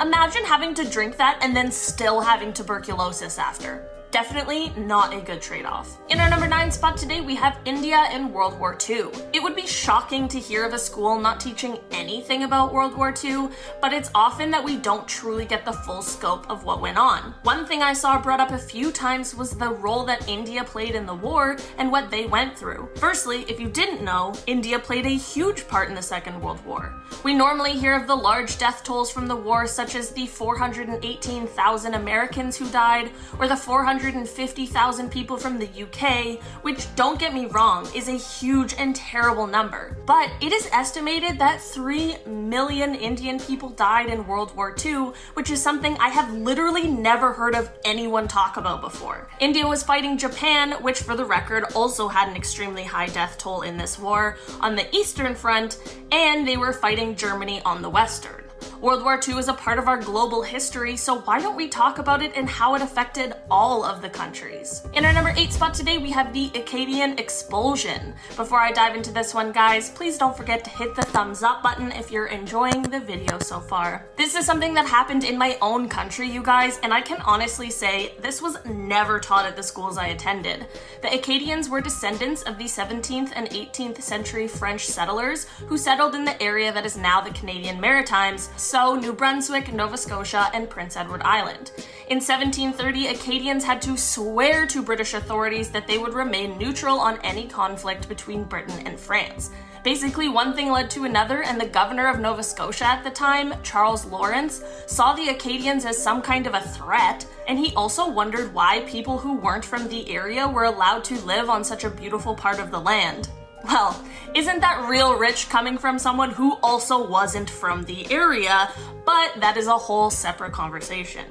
Imagine having to drink that and then still having tuberculosis after. Definitely not a good trade-off. In our number 9 spot today, we have India in World War II. It would be shocking to hear of a school not teaching anything about World War II, but it's often that we don't truly get the full scope of what went on. One thing I saw brought up a few times was the role that India played in the war and what they went through. Firstly, if you didn't know, India played a huge part in the Second World War. We normally hear of the large death tolls from the war, such as the 418,000 Americans who died, or the 450,000 people from the UK, which, don't get me wrong, is a huge and terrible number. But it is estimated that 3 million Indian people died in World War II, which is something I have literally never heard of anyone talk about before. India was fighting Japan, which for the record also had an extremely high death toll in this war, on the Eastern Front, and they were fighting Germany on the Western. World War II is a part of our global history, so why don't we talk about it and how it affected all of the countries? In our number 8 spot today, we have the Acadian Explosion. Before I dive into this one, guys, please don't forget to hit the thumbs up button if you're enjoying the video so far. This is something that happened in my own country, you guys, and I can honestly say this was never taught at the schools I attended. The Acadians were descendants of the 17th and 18th century French settlers who settled in the area that is now the Canadian Maritimes, so New Brunswick, Nova Scotia, and Prince Edward Island. In 1730, Acadians had to swear to British authorities that they would remain neutral on any conflict between Britain and France. Basically, one thing led to another, and the governor of Nova Scotia at the time, Charles Lawrence, saw the Acadians as some kind of a threat, and he also wondered why people who weren't from the area were allowed to live on such a beautiful part of the land. Well, isn't that real rich coming from someone who also wasn't from the area? but that is a whole separate conversation.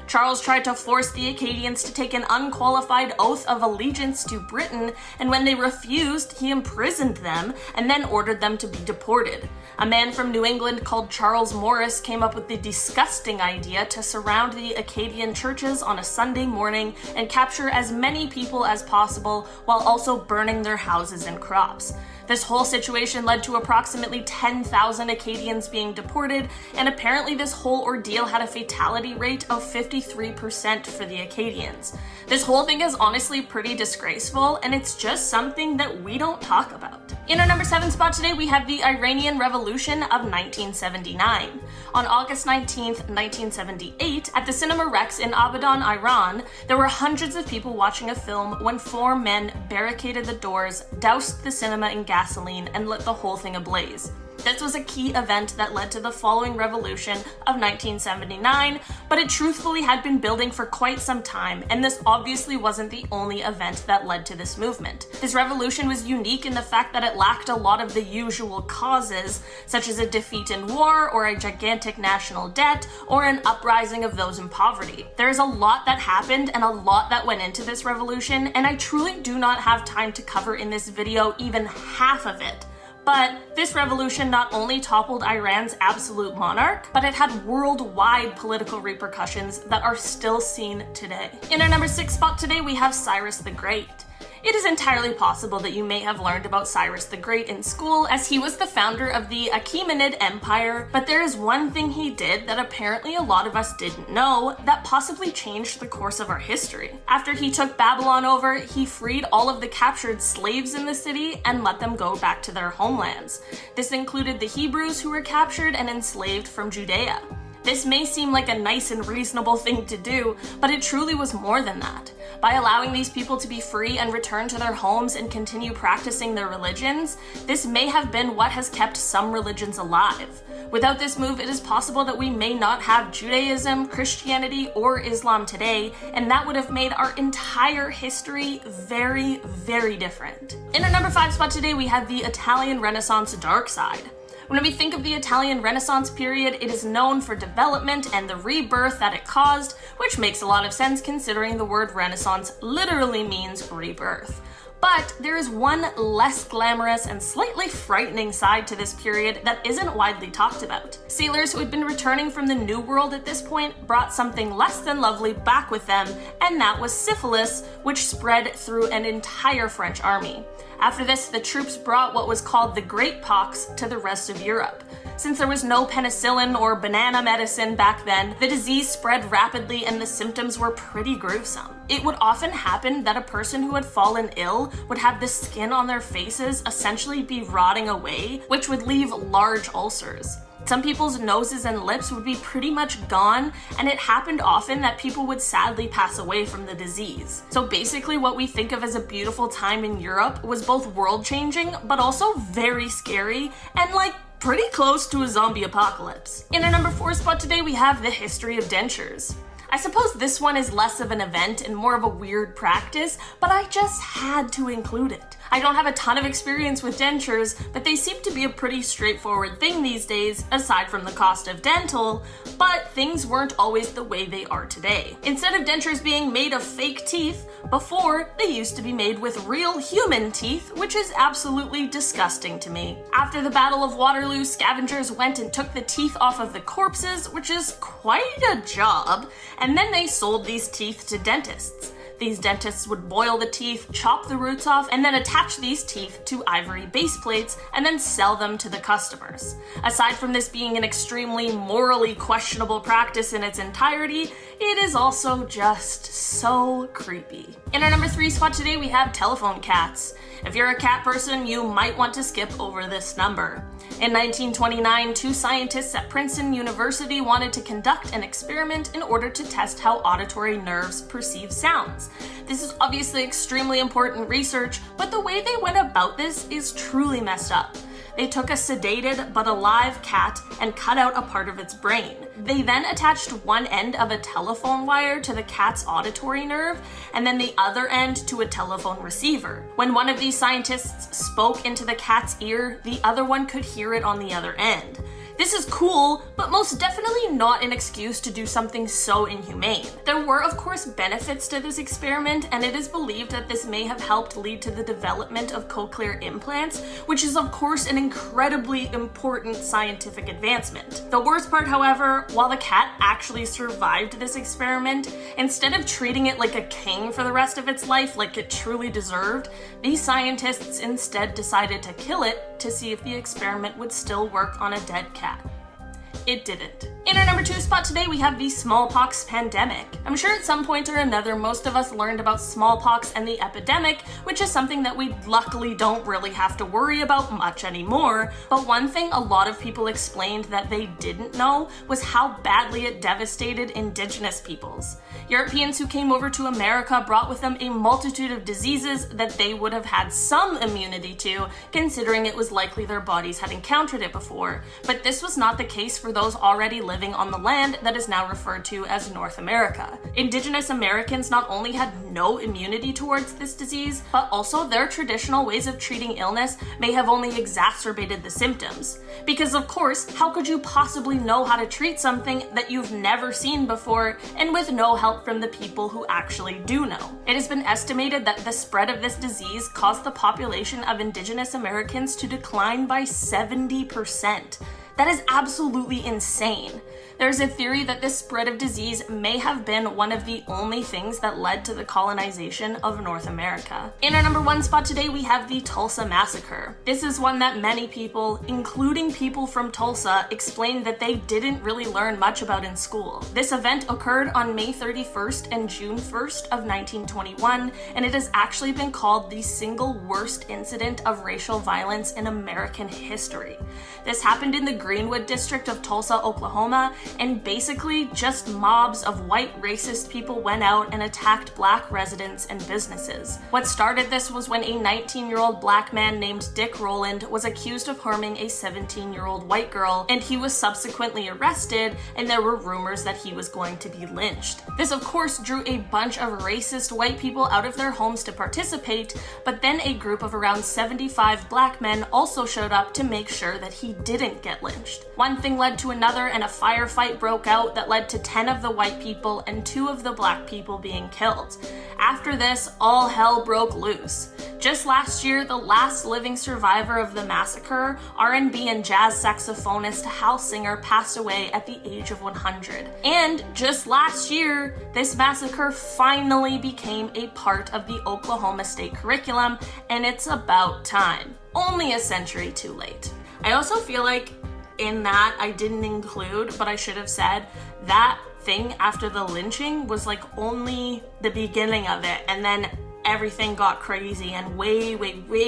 Charles tried to force the Acadians to take an unqualified oath of allegiance to Britain, and when they refused, he imprisoned them and then ordered them to be deported. A man from New England called Charles Morris came up with the disgusting idea to surround the Acadian churches on a Sunday morning and capture as many people as possible while also burning their houses and crops. This whole situation led to approximately 10,000 Acadians being deported, and apparently this whole ordeal had a fatality rate of 53% for the Acadians. This whole thing is honestly pretty disgraceful, and it's just something that we don't talk about. In our number 7 spot today, we have the Iranian Revolution of 1979. On August 19th, 1978, at the Cinema Rex in Abadan, Iran, there were hundreds of people watching a film when 4 men barricaded the doors, doused the cinema in gasoline, and lit the whole thing ablaze. This was a key event that led to the following revolution of 1979, but it truthfully had been building for quite some time, and this obviously wasn't the only event that led to this movement. This revolution was unique in the fact that it lacked a lot of the usual causes, such as a defeat in war, or a gigantic national debt, or an uprising of those in poverty. There is a lot that happened and a lot that went into this revolution, and I truly do not have time to cover in this video even half of it. But this revolution not only toppled Iran's absolute monarch, but it had worldwide political repercussions that are still seen today. In our number 6 spot today, we have Cyrus the Great. It is entirely possible that you may have learned about Cyrus the Great in school, as he was the founder of the Achaemenid Empire, but there is one thing he did that apparently a lot of us didn't know that possibly changed the course of our history. After he took Babylon over, he freed all of the captured slaves in the city and let them go back to their homelands. This included the Hebrews who were captured and enslaved from Judea. This may seem like a nice and reasonable thing to do, but it truly was more than that. By allowing these people to be free and return to their homes and continue practicing their religions, this may have been what has kept some religions alive. Without this move, it is possible that we may not have Judaism, Christianity, or Islam today, and that would have made our entire history very, very different. In our number 5 spot today, we have the Italian Renaissance dark side. When we think of the Italian Renaissance period, it is known for development and the rebirth that it caused, which makes a lot of sense considering the word Renaissance literally means rebirth. But there is one less glamorous and slightly frightening side to this period that isn't widely talked about. Sailors who had been returning from the New World at this point brought something less than lovely back with them, and that was syphilis, which spread through an entire French army. After this, the troops brought what was called the Great Pox to the rest of Europe. Since there was no penicillin or banana medicine back then, the disease spread rapidly and the symptoms were pretty gruesome. It would often happen that a person who had fallen ill would have the skin on their faces essentially be rotting away, which would leave large ulcers. Some people's noses and lips would be pretty much gone, and it happened often that people would sadly pass away from the disease. So basically what we think of as a beautiful time in Europe was both world-changing, but also very scary, and like pretty close to a zombie apocalypse. In our number 4 spot today, we have the history of dentures. I suppose this one is less of an event and more of a weird practice, but I just had to include it. I don't have a ton of experience with dentures, but they seem to be a pretty straightforward thing these days, aside from the cost of dental, but things weren't always the way they are today. Instead of dentures being made of fake teeth, before they used to be made with real human teeth, which is absolutely disgusting to me. After the Battle of Waterloo, scavengers went and took the teeth off of the corpses, which is quite a job, and then they sold these teeth to dentists. These dentists would boil the teeth, chop the roots off, and then attach these teeth to ivory base plates and then sell them to the customers. Aside from this being an extremely morally questionable practice in its entirety, it is also just so creepy. In our number 3 spot today, we have telephone cats. If you're a cat person, you might want to skip over this number. In 1929, 2 scientists at Princeton University wanted to conduct an experiment in order to test how auditory nerves perceive sounds. This is obviously extremely important research, but the way they went about this is truly messed up. They took a sedated but alive cat and cut out a part of its brain. They then attached one end of a telephone wire to the cat's auditory nerve and then the other end to a telephone receiver. When one of these scientists spoke into the cat's ear, the other one could hear it on the other end. This is cool, but most definitely not an excuse to do something so inhumane. There were of course benefits to this experiment, and it is believed that this may have helped lead to the development of cochlear implants, which is of course an incredibly important scientific advancement. The worst part, however, while the cat actually survived this experiment, instead of treating it like a king for the rest of its life like it truly deserved, these scientists instead decided to kill it to see if the experiment would still work on a dead cat. It didn't. In our number 2 spot today, we have the smallpox pandemic. I'm sure at some point or another, most of us learned about smallpox and the epidemic, which is something that we luckily don't really have to worry about much anymore. But one thing a lot of people explained that they didn't know was how badly it devastated indigenous peoples. Europeans who came over to America brought with them a multitude of diseases that they would have had some immunity to, considering it was likely their bodies had encountered it before. But this was not the case for those already living on the land that is now referred to as North America. Indigenous Americans not only had no immunity towards this disease, but also their traditional ways of treating illness may have only exacerbated the symptoms. Because of course, how could you possibly know how to treat something that you've never seen before and with no help from the people who actually do know? It has been estimated that the spread of this disease caused the population of Indigenous Americans to decline by 70%. That is absolutely insane. There's a theory that this spread of disease may have been one of the only things that led to the colonization of North America. In our number 1 spot today, we have the Tulsa Massacre. This is one that many people, including people from Tulsa, explained that they didn't really learn much about in school. This event occurred on May 31st and June 1st of 1921, and it has actually been called the single worst incident of racial violence in American history. This happened in the Greenwood district of Tulsa, Oklahoma, and basically just mobs of white racist people went out and attacked black residents and businesses. What started this was when a 19-year-old black man named Dick Rowland was accused of harming a 17-year-old white girl, and he was subsequently arrested, and there were rumors that he was going to be lynched. This of course drew a bunch of racist white people out of their homes to participate, but then a group of around 75 black men also showed up to make sure that he didn't get lynched. One thing led to another, and a firefight broke out that led to 10 of the white people and 2 of the black people being killed. After this, all hell broke loose. Just last year, the last living survivor of the massacre, R&B and jazz saxophonist Hal Singer, passed away at the age of 100. And just last year, this massacre finally became a part of the Oklahoma state curriculum, and it's about time. Only a century too late. I also feel like in that I didn't include, but I should have said, that thing after the lynching was like only the beginning of it, and then everything got crazy and way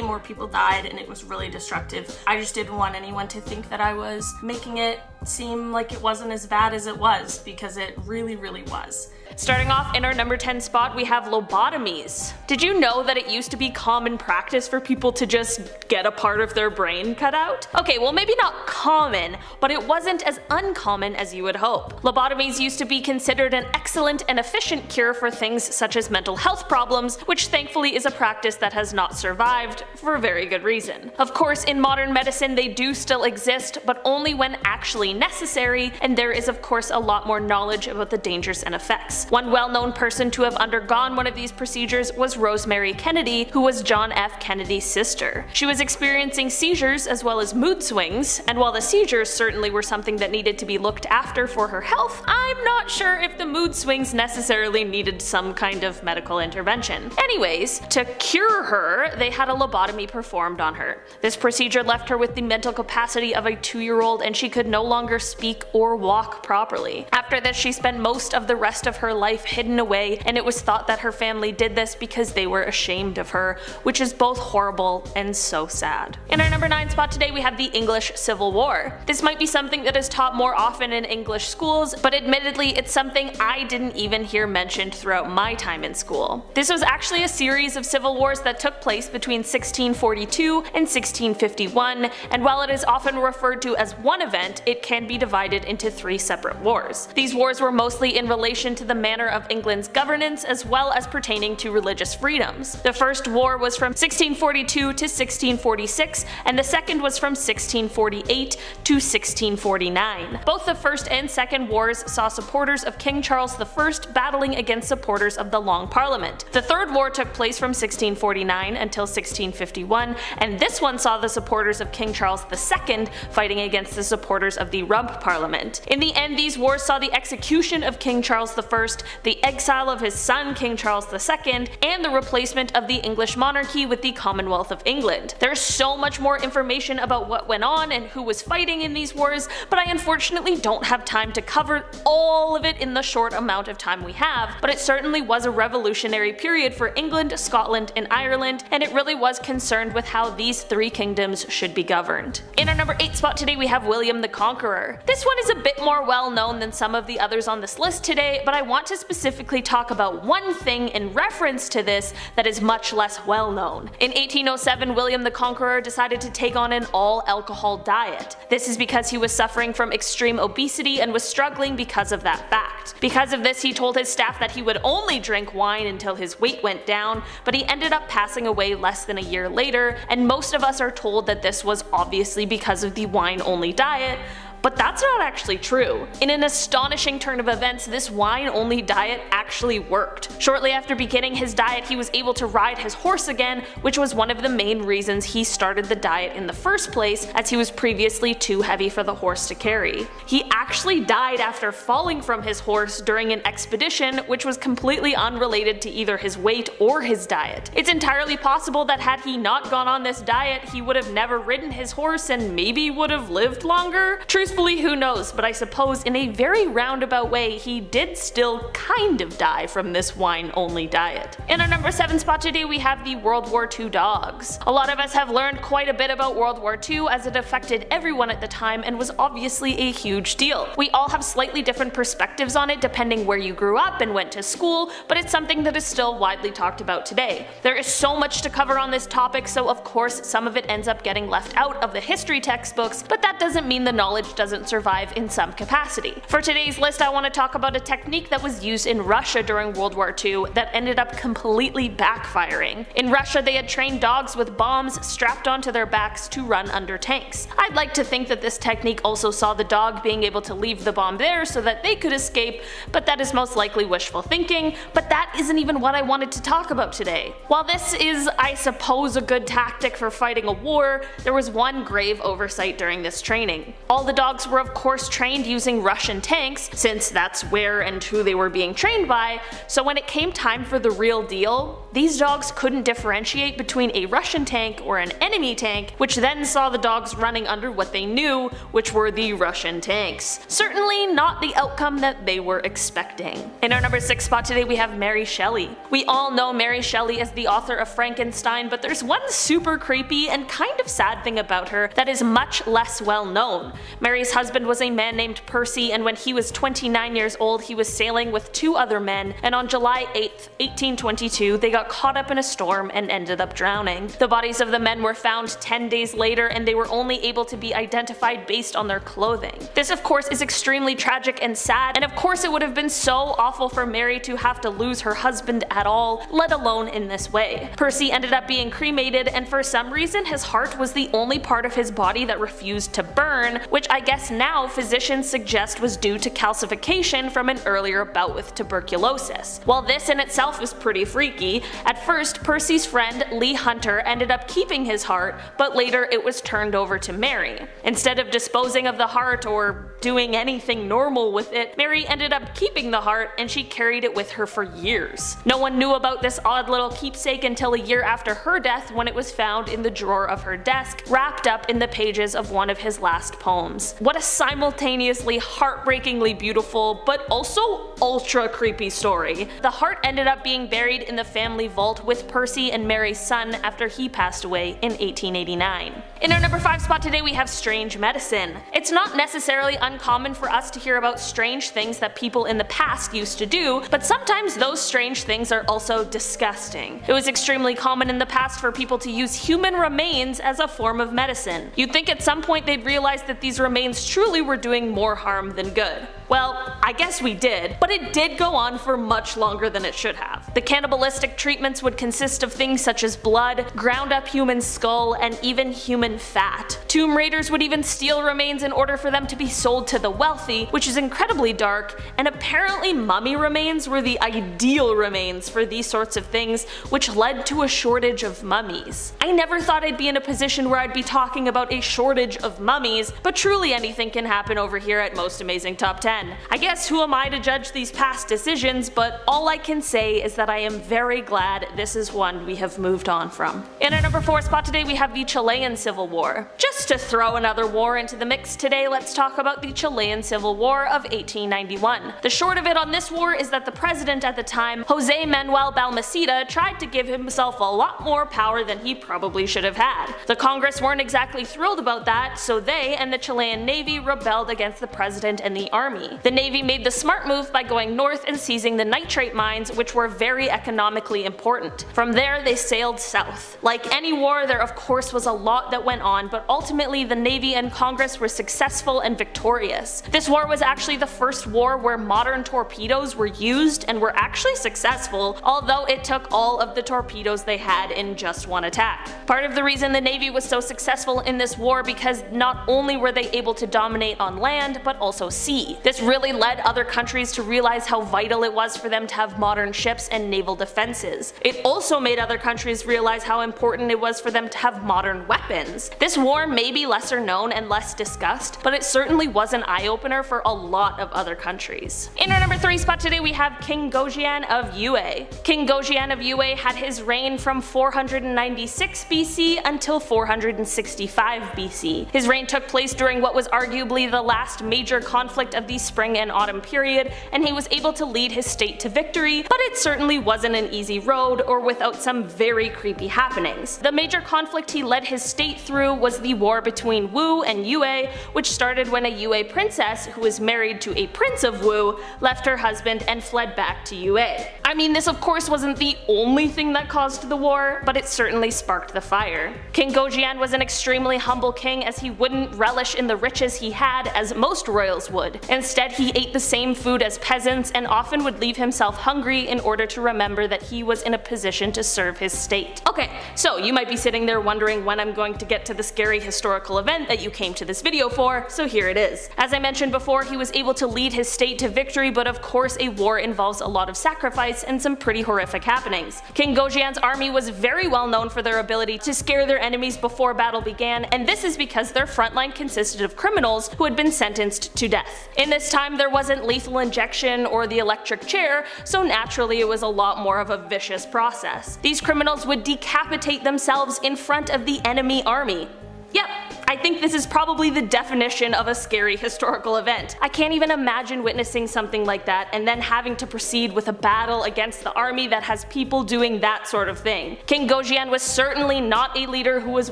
more people died, and it was really destructive. I just didn't want anyone to think that I was making it seem like it wasn't as bad as it was, because it really was. Starting off in our number 10 spot, we have lobotomies. Did you know that it used to be common practice for people to just get a part of their brain cut out? Okay, well maybe not common, but it wasn't as uncommon as you would hope. Lobotomies used to be considered an excellent and efficient cure for things such as mental health problems, which thankfully is a practice that has not survived for very good reason. Of course, in modern medicine they do still exist, but only when actually necessary, and there is of course a lot more knowledge about the dangers and effects. One well-known person to have undergone one of these procedures was Rosemary Kennedy, who was John F. Kennedy's sister. She was experiencing seizures as well as mood swings, and while the seizures certainly were something that needed to be looked after for her health, I'm not sure if the mood swings necessarily needed some kind of medical intervention. Anyways, to cure her, they had a lobotomy performed on her. This procedure left her with the mental capacity of a 2-year-old, and she could no longer speak or walk properly. After this, she spent most of the rest of her life hidden away, and it was thought that her family did this because they were ashamed of her, which is both horrible and so sad. In our number 9 spot today, we have the English Civil War. This might be something that is taught more often in English schools, but admittedly it's something I didn't even hear mentioned throughout my time in school. This was actually a series of civil wars that took place between 1642 and 1651, and while it is often referred to as one event, it can be divided into 3 separate wars. These wars were mostly in relation to the manner of England's governance as well as pertaining to religious freedoms. The first war was from 1642 to 1646, and the second was from 1648 to 1649. Both the First and Second Wars saw supporters of King Charles I battling against supporters of the Long Parliament. The Third War took place from 1649 until 1651, and this one saw the supporters of King Charles II fighting against the supporters of the Rump Parliament. In the end, these wars saw the execution of King Charles I, the exile of his son King Charles II, and the replacement of the English monarchy with the Commonwealth of England. There's so much more information about what went on and who was fighting in these wars, but I unfortunately don't have time to cover all of it in the short amount of time we have, but it certainly was a revolutionary period for England, Scotland, and Ireland, and it really was concerned with how these three kingdoms should be governed. In our number 8 spot today we have William the Conqueror. This one is a bit more well known than some of the others on this list today, but I want to specifically talk about one thing in reference to this that is much less well known. In 1807, William the Conqueror decided to take on an all-alcohol diet. This is because he was suffering from extreme obesity and was struggling because of that fact. Because of this, he told his staff that he would only drink wine until his weight went down, but he ended up passing away less than a year later, and most of us are told that this was obviously because of the wine-only diet, but that's not actually true. In an astonishing turn of events, this wine-only diet actually worked. Shortly after beginning his diet, he was able to ride his horse again, which was one of the main reasons he started the diet in the first place, as he was previously too heavy for the horse to carry. He actually died after falling from his horse during an expedition, which was completely unrelated to either his weight or his diet. It's entirely possible that had he not gone on this diet, he would have never ridden his horse and maybe would have lived longer. Truthfully, who knows, but I suppose in a very roundabout way, he did still kind of die from this wine-only diet. In our number 7 spot today, we have the World War II dogs. A lot of us have learned quite a bit about World War II as it affected everyone at the time and was obviously a huge deal. We all have slightly different perspectives on it depending where you grew up and went to school, but it's something that is still widely talked about today. There is so much to cover on this topic, so of course some of it ends up getting left out of the history textbooks, but that doesn't mean the knowledge doesn't survive in some capacity. For today's list, I want to talk about a technique that was used in Russia during World War II that ended up completely backfiring. In Russia, they had trained dogs with bombs strapped onto their backs to run under tanks. I'd like to think that this technique also saw the dog being able to leave the bomb there so that they could escape, but that is most likely wishful thinking, but that isn't even what I wanted to talk about today. While this is, I suppose, a good tactic for fighting a war, there was one grave oversight during this training. All the dogs were of course trained using Russian tanks, since that's where and who they were being trained by, so when it came time for the real deal, these dogs couldn't differentiate between a Russian tank or an enemy tank, which then saw the dogs running under what they knew, which were the Russian tanks. Certainly not the outcome that they were expecting. In our number 6 spot today we have Mary Shelley. We all know Mary Shelley as the author of Frankenstein, but there's one super creepy and kind of sad thing about her that is much less well known. Mary's husband was a man named Percy, and when he was 29 years old he was sailing with 2 other men, and on July 8th, 1822 they got caught up in a storm and ended up drowning. The bodies of the men were found 10 days later, and they were only able to be identified based on their clothing. This of course is extremely tragic and sad, and of course it would have been so awful for Mary to have to lose her husband at all, let alone in this way. Percy ended up being cremated, and for some reason his heart was the only part of his body that refused to burn, which I guess now physicians suggest was due to calcification from an earlier bout with tuberculosis. While this in itself is pretty freaky, at first Percy's friend Lee Hunter ended up keeping his heart, but later it was turned over to Mary. Instead of disposing of the heart or doing anything normal with it, Mary ended up keeping the heart, and she carried it with her for years. No one knew about this odd little keepsake until a year after her death, when it was found in the drawer of her desk, wrapped up in the pages of one of his last poems. What a simultaneously heartbreakingly beautiful, but also ultra creepy story. The heart ended up being buried in the family vault with Percy and Mary's son after he passed away in 1889. In our number 5 spot today we have strange medicine. It's not necessarily uncommon for us to hear about strange things that people in the past used to do, but sometimes those strange things are also disgusting. It was extremely common in the past for people to use human remains as a form of medicine. You'd think at some point they'd realize that these remains remains truly were doing more harm than good. Well, I guess we did, but it did go on for much longer than it should have. The cannibalistic treatments would consist of things such as blood, ground up human skull, and even human fat. Tomb raiders would even steal remains in order for them to be sold to the wealthy, which is incredibly dark, and apparently mummy remains were the ideal remains for these sorts of things, which led to a shortage of mummies. I never thought I'd be in a position where I'd be talking about a shortage of mummies, but truly anything can happen over here at Most Amazing Top 10. I guess who am I to judge these past decisions, but all I can say is that I am very glad this is one we have moved on from. In our number 4 spot today we have the Chilean Civil War. Just to throw another war into the mix today, let's talk about the Chilean Civil War of 1891. The short of it on this war is that the president at the time, Jose Manuel Balmaceda, tried to give himself a lot more power than he probably should have had. The Congress weren't exactly thrilled about that, so they and the Chilean Navy rebelled against the president and the army. The Navy made the smart move by going north and seizing the nitrate mines, which were very economically important. From there they sailed south. Like any war, there of course was a lot that went on, but ultimately the Navy and Congress were successful and victorious. This war was actually the first war where modern torpedoes were used and were actually successful, although it took all of the torpedoes they had in just one attack. Part of the reason the Navy was so successful in this war because not only were they able to dominate on land, but also sea. This really led other countries to realize how vital it was for them to have modern ships and naval defenses. It also made other countries realize how important it was for them to have modern weapons. This war may be lesser known and less discussed, but it certainly was an eye-opener for a lot of other countries. In our number 3 spot today we have King Gojien of Yue. King Gojien of Yue had his reign from 496 BC until 465 BC. His reign took place during what was arguably the last major conflict of the spring and autumn period, and he was able to lead his state to victory, but it certainly wasn't an easy road or without some very creepy happenings. The major conflict he led his state through was the war between Wu and Yue, which started when a Yue princess, who was married to a prince of Wu, left her husband and fled back to Yue. I mean, this of course wasn't the only thing that caused the war, but it certainly sparked the fire. King Gojien was an extremely humble king, as he wouldn't relish in the riches he had as most royals would. Instead, he ate the same food as peasants and often would leave himself hungry in order to remember that he was in a position to serve his state. Okay, so you might be sitting there wondering when I'm going to get to the scary historical event that you came to this video for, so here it is. As I mentioned before, he was able to lead his state to victory, but of course a war involves a lot of sacrifice and some pretty horrific happenings. King Gojien's army was very well known for their ability to scare their enemies before battle began, and this is because their frontline consisted of criminals who had been sentenced to death. In this time there wasn't lethal injection or the electric chair, so naturally it was a lot more of a vicious process. These criminals would decapitate themselves in front of the enemy army. Yep, I think this is probably the definition of a scary historical event. I can't even imagine witnessing something like that and then having to proceed with a battle against the army that has people doing that sort of thing. King Gojien was certainly not a leader who was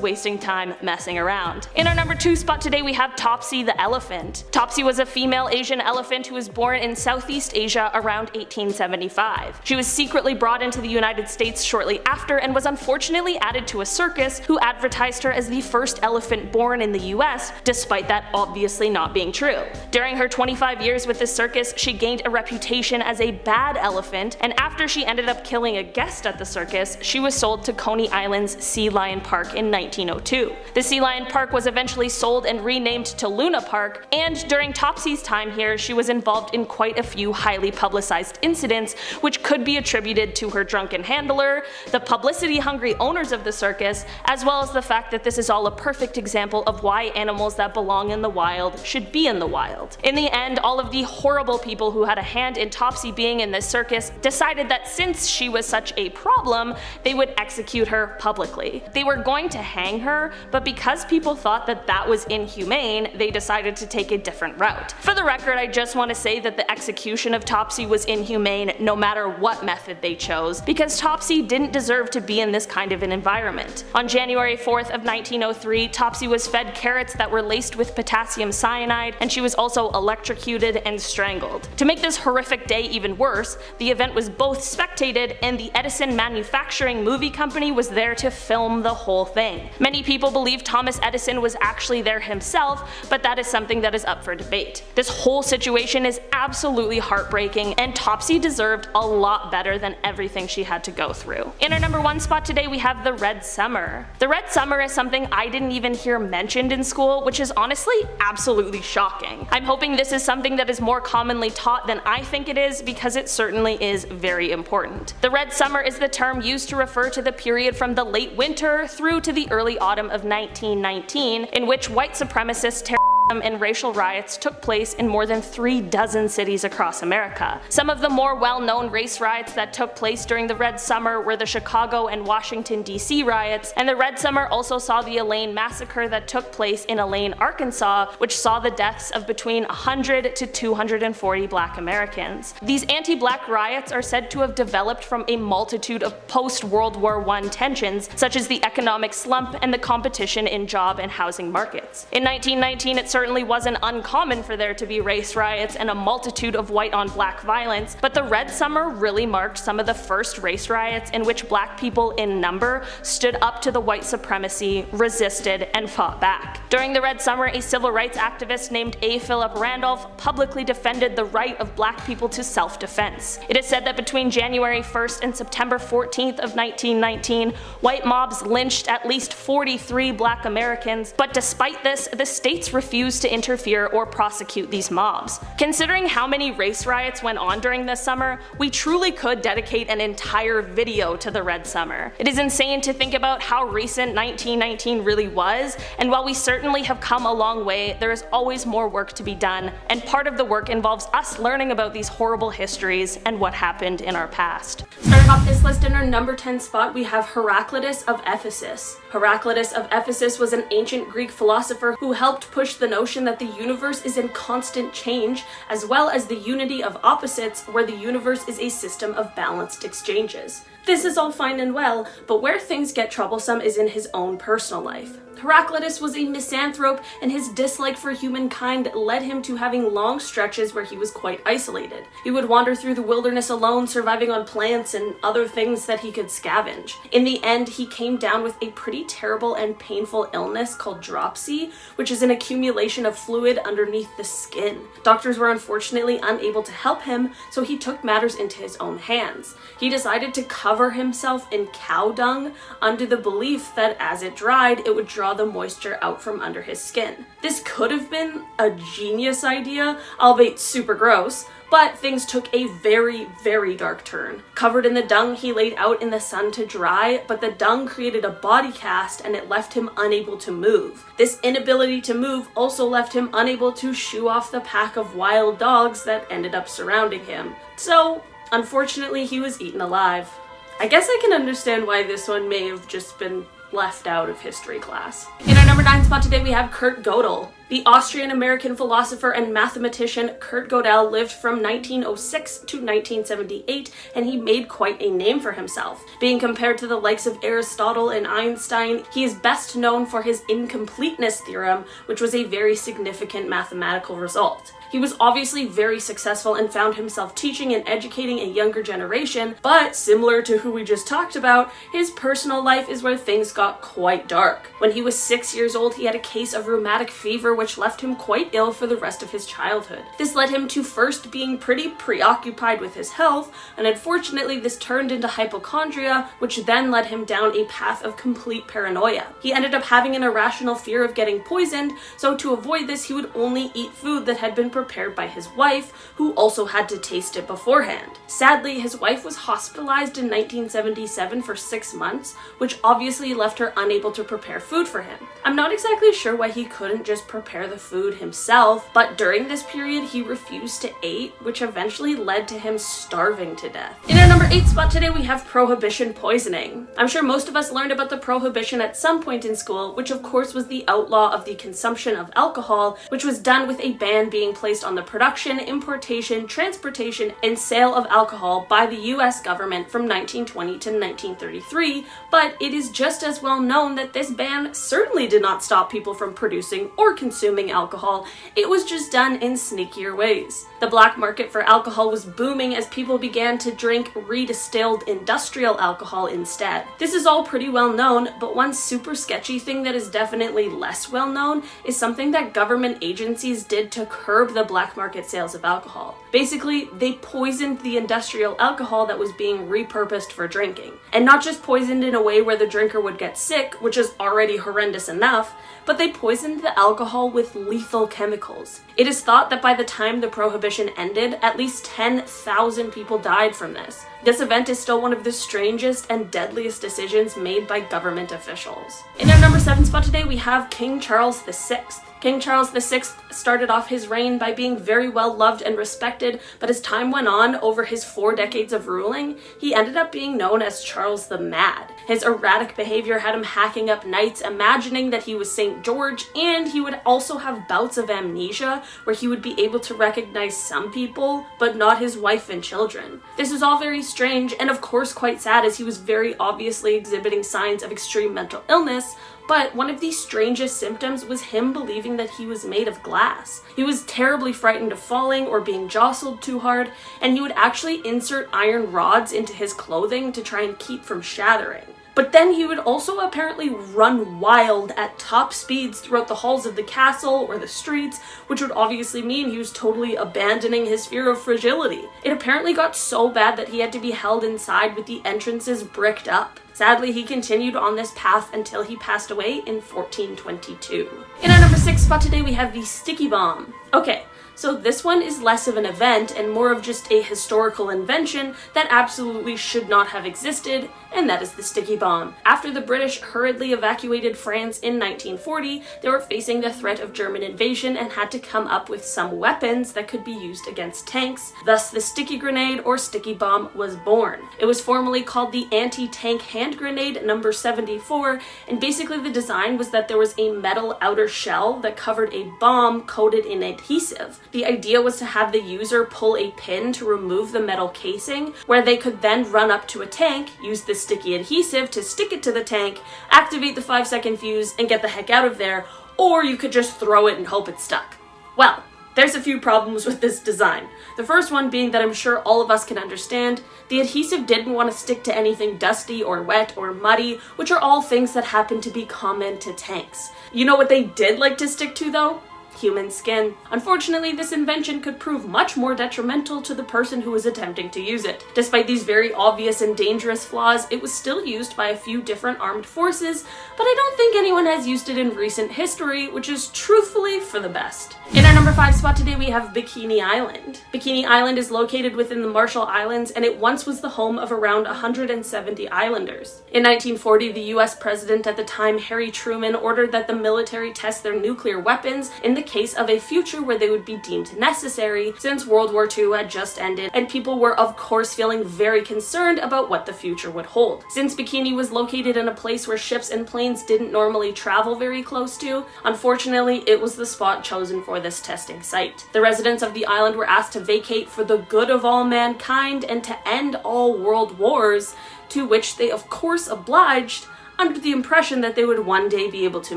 wasting time messing around. In our number 2 spot today we have Topsy the elephant. Topsy was a female Asian elephant who was born in Southeast Asia around 1875. She was secretly brought into the United States shortly after and was unfortunately added to a circus who advertised her as the first elephant born in the US, despite that obviously not being true. During her 25 years with this circus, she gained a reputation as a bad elephant, and after she ended up killing a guest at the circus, she was sold to Coney Island's Sea Lion Park in 1902. The Sea Lion Park was eventually sold and renamed to Luna Park, and during Topsy's time here, she was involved in quite a few highly publicized incidents, which could be attributed to her drunken handler, the publicity-hungry owners of the circus, as well as the fact that this is all a perfect example of why animals that belong in the wild should be in the wild. In the end, all of the horrible people who had a hand in Topsy being in this circus decided that since she was such a problem, they would execute her publicly. They were going to hang her, but because people thought that that was inhumane, they decided to take a different route. For the record, I just want to say that the execution of Topsy was inhumane no matter what method they chose, because Topsy didn't deserve to be in this kind of an environment. On January 4th of 1903, Topsy was was fed carrots that were laced with potassium cyanide, and she was also electrocuted and strangled. To make this horrific day even worse, the event was both spectated and the Edison Manufacturing Movie Company was there to film the whole thing. Many people believe Thomas Edison was actually there himself, but that is something that is up for debate. This whole situation is absolutely heartbreaking, and Topsy deserved a lot better than everything she had to go through. In our number 1 spot today we have the Red Summer. The Red Summer is something I didn't even hear mentioned in school, which is honestly absolutely shocking. I'm hoping this is something that is more commonly taught than I think it is, because it certainly is very important. The Red Summer is the term used to refer to the period from the late winter through to the early autumn of 1919, in which white supremacist terrorism and racial riots took place in more than 36 cities across America. Some of the more well-known race riots that took place during the Red Summer were the Chicago and Washington, D.C. riots, and the Red Summer also saw the Elaine Massacre that took place in Elaine, Arkansas, which saw the deaths of between 100 to 240 Black Americans. These anti-Black riots are said to have developed from a multitude of post-World War I tensions, such as the economic slump and the competition in job and housing markets. In 1919, it certainly wasn't uncommon for there to be race riots and a multitude of white on black violence, but the Red Summer really marked some of the first race riots in which Black people in number stood up to the white supremacy, resisted, and fought back. During the Red Summer, a civil rights activist named A. Philip Randolph publicly defended the right of Black people to self-defense. It is said that between January 1st and September 14th of 1919, white mobs lynched at least 43 Black Americans, but despite this, the states refused to interfere or prosecute these mobs. Considering how many race riots went on during this summer, we truly could dedicate an entire video to the Red Summer. It is insane to think about how recent 1919 really was, and while we certainly have come a long way, there is always more work to be done, and part of the work involves us learning about these horrible histories and what happened in our past. Starting off this list in our number 10 spot, we have Heraclitus of Ephesus. Heraclitus of Ephesus was an ancient Greek philosopher who helped push the notion that the universe is in constant change, as well as the unity of opposites, where the universe is a system of balanced exchanges. This is all fine and well, but where things get troublesome is in his own personal life. Heraclitus was a misanthrope, and his dislike for humankind led him to having long stretches where he was quite isolated. He would wander through the wilderness alone, surviving on plants and other things that he could scavenge. In the end, he came down with a pretty terrible and painful illness called dropsy, which is an accumulation of fluid underneath the skin. Doctors were unfortunately unable to help him, so he took matters into his own hands. He decided to cover himself in cow dung under the belief that as it dried, it would draw the moisture out from under his skin. This could have been a genius idea, albeit super gross, but things took a very, very dark turn. Covered in the dung, he laid out in the sun to dry, but the dung created a body cast and it left him unable to move. This inability to move also left him unable to shoo off the pack of wild dogs that ended up surrounding him. So, unfortunately, he was eaten alive. I guess I can understand why this one may have just been left out of history class. In our number 9 spot today we have Kurt Gödel. The Austrian-American philosopher and mathematician Kurt Gödel lived from 1906 to 1978, and he made quite a name for himself. Being compared to the likes of Aristotle and Einstein, he is best known for his incompleteness theorem, which was a very significant mathematical result. He was obviously very successful and found himself teaching and educating a younger generation, but similar to who we just talked about, his personal life is where things got quite dark. When he was 6 years old, he had a case of rheumatic fever which left him quite ill for the rest of his childhood. This led him to first being pretty preoccupied with his health, and unfortunately this turned into hypochondria, which then led him down a path of complete paranoia. He ended up having an irrational fear of getting poisoned, so to avoid this he would only eat food that had been prepared by his wife, who also had to taste it beforehand. Sadly, his wife was hospitalized in 1977 for 6 months, which obviously left her unable to prepare food for him. I'm not exactly sure why he couldn't just prepare prepare the food himself, but during this period he refused to eat, which eventually led to him starving to death. In our number 8 spot today, we have prohibition poisoning. I'm sure most of us learned about the prohibition at some point in school, which of course was the outlaw of the consumption of alcohol, which was done with a ban being placed on the production, importation, transportation, and sale of alcohol by the US government from 1920 to 1933, but it is just as well known that this ban certainly did not stop people from producing or consuming alcohol. It was just done in sneakier ways. The black market for alcohol was booming as people began to drink redistilled industrial alcohol instead. This is all pretty well known, but one super sketchy thing that is definitely less well known is something that government agencies did to curb the black market sales of alcohol. Basically, they poisoned the industrial alcohol that was being repurposed for drinking. And not just poisoned in a way where the drinker would get sick, which is already horrendous enough, but they poisoned the alcohol with lethal chemicals. It is thought that by the time the prohibition ended, at least 10,000 people died from this. This event is still one of the strangest and deadliest decisions made by government officials. In our number 7 spot today, we have King Charles VI. King Charles VI started off his reign by being very well loved and respected, but as time went on, over his 4 decades of ruling, he ended up being known as Charles the Mad. His erratic behavior had him hacking up nights, imagining that he was St. George, and he would also have bouts of amnesia where he would be able to recognize some people, but not his wife and children. This is all very strange and of course quite sad, as he was very obviously exhibiting signs of extreme mental illness, but one of the strangest symptoms was him believing that he was made of glass. He was terribly frightened of falling or being jostled too hard, and he would actually insert iron rods into his clothing to try and keep from shattering. But then he would also apparently run wild at top speeds throughout the halls of the castle or the streets, which would obviously mean he was totally abandoning his fear of fragility. It apparently got so bad that he had to be held inside with the entrances bricked up. Sadly, he continued on this path until he passed away in 1422. In our number 6 spot today, we have the sticky bomb. Okay, so this one is less of an event and more of just a historical invention that absolutely should not have existed, and that is the sticky bomb. After the British hurriedly evacuated France in 1940, they were facing the threat of German invasion and had to come up with some weapons that could be used against tanks. Thus, the sticky grenade or sticky bomb was born. It was formerly called the anti-tank hand grenade number 74, and basically the design was that there was a metal outer shell that covered a bomb coated in adhesive. The idea was to have the user pull a pin to remove the metal casing, where they could then run up to a tank, use the sticky adhesive to stick it to the tank, activate the 5-second fuse, and get the heck out of there, or you could just throw it and hope it stuck. Well, there's a few problems with this design. The first one being that I'm sure all of us can understand, the adhesive didn't want to stick to anything dusty or wet or muddy, which are all things that happen to be common to tanks. You know what they did like to stick to though? Human skin. Unfortunately, this invention could prove much more detrimental to the person who was attempting to use it. Despite these very obvious and dangerous flaws, it was still used by a few different armed forces, but I don't think anyone has used it in recent history, which is truthfully for the best. In our number 5 spot today, we have Bikini Island. Bikini Island is located within the Marshall Islands, and it once was the home of around 170 islanders. In 1940, the US president at the time, Harry Truman, ordered that the military test their nuclear weapons in the case of a future where they would be deemed necessary, since World War II had just ended and people were of course feeling very concerned about what the future would hold. Since Bikini was located in a place where ships and planes didn't normally travel very close to, unfortunately it was the spot chosen for this testing site. The residents of the island were asked to vacate for the good of all mankind and to end all world wars, to which they of course obliged, under the impression that they would one day be able to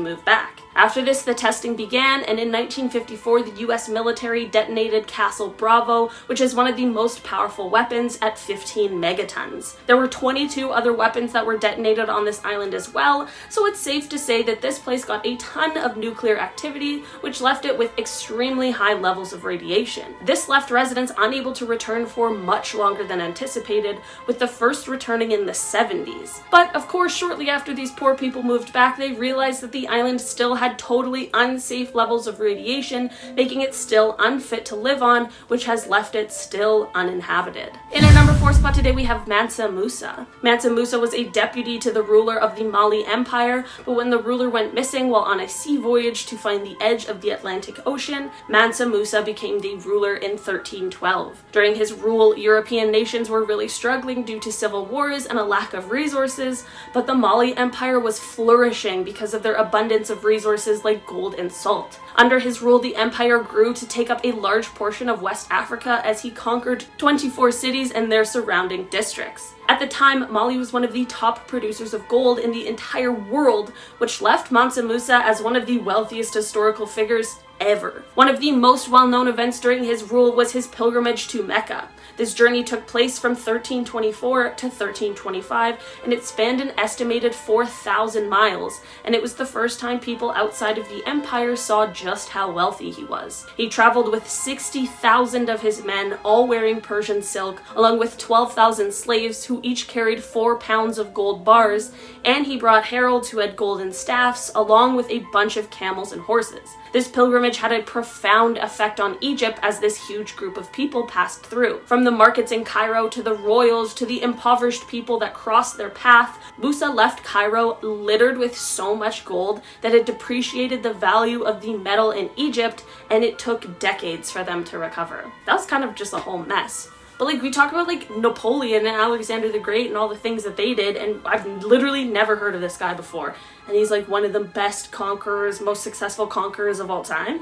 move back. After this, the testing began, and in 1954, the US military detonated Castle Bravo, which is one of the most powerful weapons at 15 megatons. There were 22 other weapons that were detonated on this island as well, so it's safe to say that this place got a ton of nuclear activity, which left it with extremely high levels of radiation. This left residents unable to return for much longer than anticipated, with the first returning in the 70s. But of course, shortly after these poor people moved back, they realized that the island still had totally unsafe levels of radiation, making it still unfit to live on, which has left it still uninhabited. In our number 4 4th spot today we have Mansa Musa. Mansa Musa was a deputy to the ruler of the Mali Empire, but when the ruler went missing while on a sea voyage to find the edge of the Atlantic Ocean, Mansa Musa became the ruler in 1312. During his rule, European nations were really struggling due to civil wars and a lack of resources, but the Mali Empire was flourishing because of their abundance of resources like gold and salt. Under his rule, the empire grew to take up a large portion of West Africa as he conquered 24 cities and their surrounding districts. At the time, Mali was one of the top producers of gold in the entire world, which left Mansa Musa as one of the wealthiest historical figures ever. One of the most well-known events during his rule was his pilgrimage to Mecca. This journey took place from 1324 to 1325, and it spanned an estimated 4,000 miles, and it was the first time people outside of the empire saw just how wealthy he was. He traveled with 60,000 of his men, all wearing Persian silk, along with 12,000 slaves who each carried 4 pounds of gold bars, and he brought heralds who had golden staffs, along with a bunch of camels and horses. This pilgrimage had a profound effect on Egypt as this huge group of people passed through. From the markets in Cairo to the royals to the impoverished people that crossed their path, Musa left Cairo littered with so much gold that it depreciated the value of the metal in Egypt, and it took decades for them to recover. That was kind of just a whole mess. But like, we talk about like Napoleon and Alexander the Great and all the things that they did, and I've literally never heard of this guy before. And he's like one of the best conquerors, most successful conquerors of all time.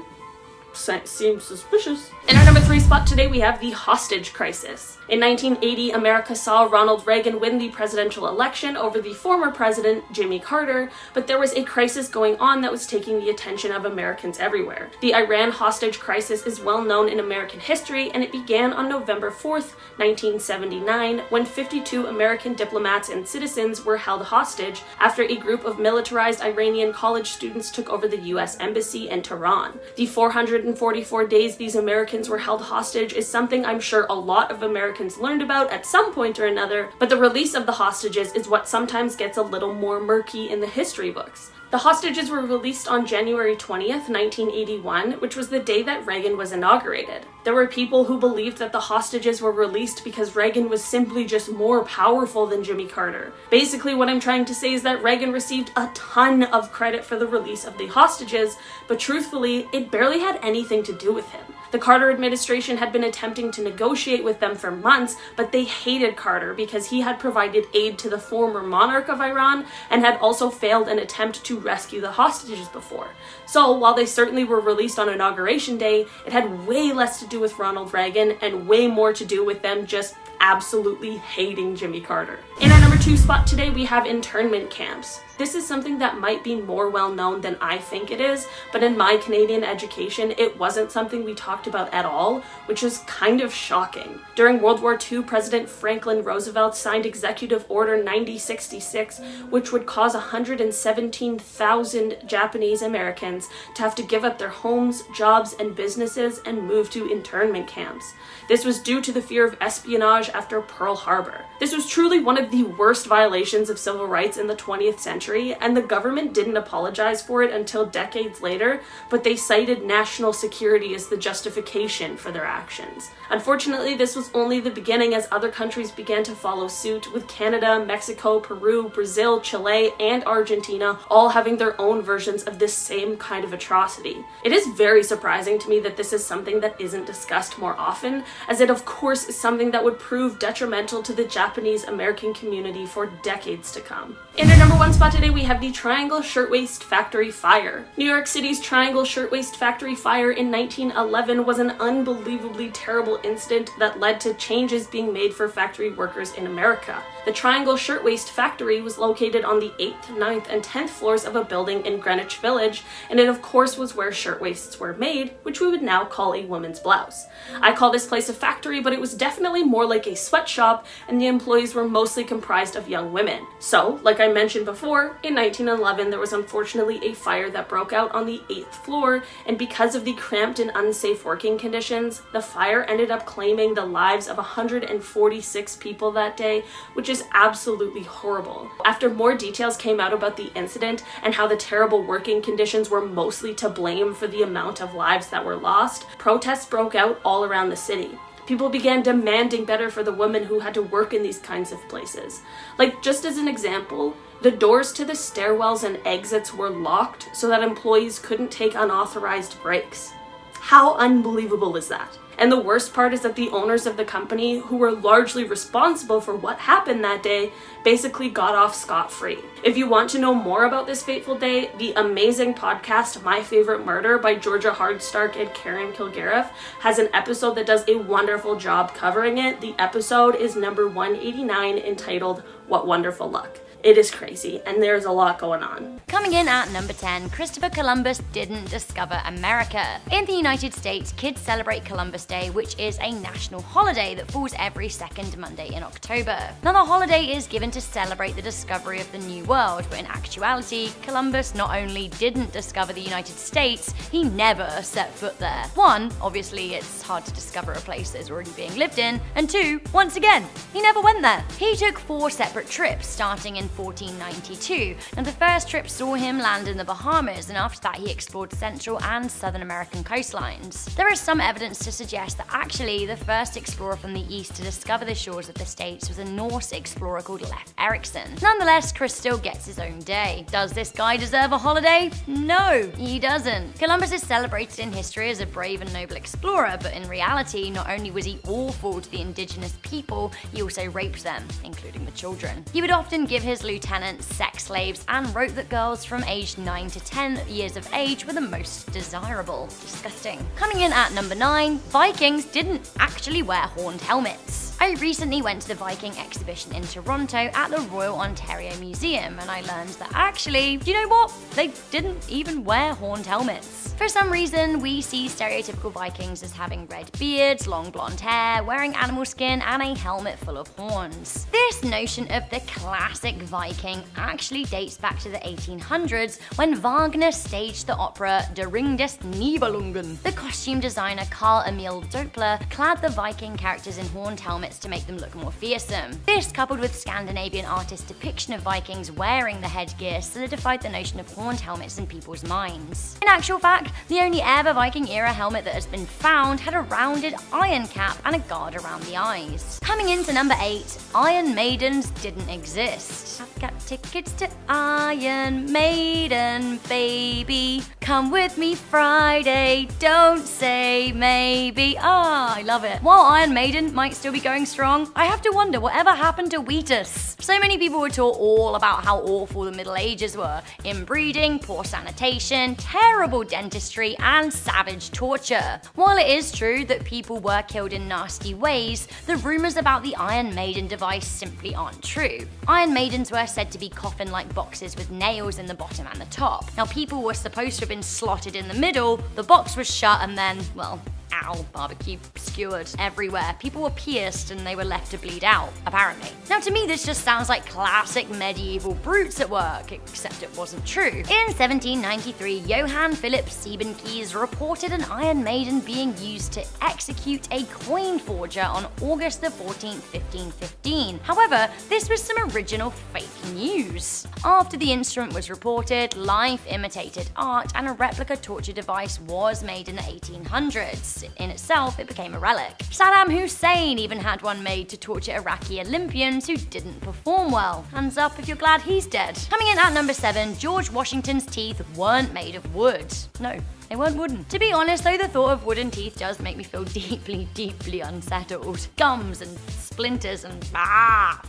Seems suspicious. In our number 3 spot today, we have the hostage crisis. In 1980, America saw Ronald Reagan win the presidential election over the former president, Jimmy Carter, but there was a crisis going on that was taking the attention of Americans everywhere. The Iran hostage crisis is well known in American history, and it began on November 4th, 1979, when 52 American diplomats and citizens were held hostage after a group of militarized Iranian college students took over the US Embassy in Tehran. The 444 days these Americans were held hostage is something I'm sure a lot of Americans learned about at some point or another, but the release of the hostages is what sometimes gets a little more murky in the history books. The hostages were released on January 20th, 1981, which was the day that Reagan was inaugurated. There were people who believed that the hostages were released because Reagan was simply just more powerful than Jimmy Carter. Basically, what I'm trying to say is that Reagan received a ton of credit for the release of the hostages, but truthfully, it barely had anything to do with him. The Carter administration had been attempting to negotiate with them for months, but they hated Carter because he had provided aid to the former monarch of Iran and had also failed an attempt to rescue the hostages before. So while they certainly were released on Inauguration Day, it had way less to do with Ronald Reagan and way more to do with them just absolutely hating Jimmy Carter. In our number 2 spot today, we have internment camps. This is something that might be more well known than I think it is, but in my Canadian education, it wasn't something we talked about at all, which is kind of shocking. During World War II, President Franklin Roosevelt signed Executive Order 9066, which would cause 117,000 Japanese Americans to have to give up their homes, jobs, and businesses and move to internment camps. This was due to the fear of espionage after Pearl Harbor. This was truly one of the worst violations of civil rights in the 20th century, and the government didn't apologize for it until decades later, but they cited national security as the justification for their actions. Unfortunately, this was only the beginning as other countries began to follow suit, with Canada, Mexico, Peru, Brazil, Chile, and Argentina all having their own versions of this same kind of atrocity. It is very surprising to me that this is something that isn't discussed more often, as it of course is something that would prove detrimental to the Japanese American community for decades to come. In our number 1 spot today, we have the Triangle Shirtwaist Factory Fire. New York City's Triangle Shirtwaist Factory Fire in 1911 was an unbelievably terrible incident that led to changes being made for factory workers in America. The Triangle Shirtwaist Factory was located on the 8th, 9th, and 10th floors of a building in Greenwich Village, and it of course was where shirtwaists were made, which we would now call a woman's blouse. I call this place a factory, but it was definitely more like a sweatshop, and the employees were mostly comprised of young women. So, like I mentioned before, in 1911 there was unfortunately a fire that broke out on the 8th floor, and because of the cramped and unsafe working conditions, the fire ended up claiming the lives of 146 people that day, which is absolutely horrible. After more details came out about the incident and how the terrible working conditions were mostly to blame for the amount of lives that were lost, protests broke out all around the city. People began demanding better for the women who had to work in these kinds of places. Like, just as an example, the doors to the stairwells and exits were locked so that employees couldn't take unauthorized breaks. How unbelievable is that? And the worst part is that the owners of the company, who were largely responsible for what happened that day, basically got off scot-free. If you want to know more about this fateful day, the amazing podcast My Favorite Murder by Georgia Hardstark and Karen Kilgariff has an episode that does a wonderful job covering it. The episode is number 189, entitled What Wonderful Luck. It is crazy, and there's a lot going on. Coming in at number 10, Christopher Columbus didn't discover America. In the United States, kids celebrate Columbus Day, which is a national holiday that falls every second Monday in October. Now, the holiday is given to celebrate the discovery of the New World, but in actuality, Columbus not only didn't discover the United States, he never set foot there. One, obviously it's hard to discover a place that is already being lived in, and two, once again, he never went there. He took 4 separate trips, starting in 1492, and the first trip saw him land in the Bahamas, and after that he explored Central and Southern American coastlines. There is some evidence to suggest that actually the first explorer from the east to discover the shores of the States was a Norse explorer called Leif Erikson. Nonetheless, Chris still gets his own day. Does this guy deserve a holiday? No, he doesn't. Columbus is celebrated in history as a brave and noble explorer, but in reality, not only was he awful to the indigenous people, he also raped them, including the children. He would often give his lieutenants sex slaves and wrote that girls from age 9 to 10 years of age were the most desirable. Disgusting. Coming in at number 9, Vikings didn't actually wear horned helmets. I recently went to the Viking exhibition in Toronto at the Royal Ontario Museum, and I learned that actually, do you know what? They didn't even wear horned helmets. For some reason, we see stereotypical Vikings as having red beards, long blonde hair, wearing animal skin, and a helmet full of horns. This notion of the classic Viking actually dates back to the 1800s when Wagner staged the opera Der Ring des Nibelungen. The costume designer Carl Emil Doppler clad the Viking characters in horned helmets to make them look more fearsome. This, coupled with Scandinavian artists' depiction of Vikings wearing the headgear, solidified the notion of horned helmets in people's minds. In actual fact, the only ever Viking era helmet that has been found had a rounded iron cap and a guard around the eyes. Coming into number 8, Iron Maidens didn't exist. I've got tickets to Iron Maiden, baby. Come with me Friday, don't say maybe. I love it. While Iron Maiden might still be going strong, I have to wonder whatever happened to Wheatus. So many people were taught all about how awful the Middle Ages were. Inbreeding, poor sanitation, terrible dentistry, and savage torture. While it is true that people were killed in nasty ways, the rumors about the Iron Maiden device simply aren't true. Iron Maidens were said to be coffin-like boxes with nails in the bottom and the top. Now, people were supposed to have been slotted in the middle, the box was shut, and then, well, ow, barbecue skewered everywhere. People were pierced and they were left to bleed out, apparently. Now, to me, this just sounds like classic medieval brutes at work, except it wasn't true. In 1793, Johann Philipp Siebenkees reported an Iron Maiden being used to execute a coin forger on August the 14th, 1515. However, this was some original fake news. After the instrument was reported, life imitated art and a replica torture device was made in the 1800s. In itself, it became a relic. Saddam Hussein even had one made to torture Iraqi Olympians who didn't perform well. Hands up if you're glad he's dead. Coming in at number 7, George Washington's teeth weren't made of wood. No, they weren't wooden. To be honest though, the thought of wooden teeth does make me feel deeply, deeply unsettled. Gums and splinters and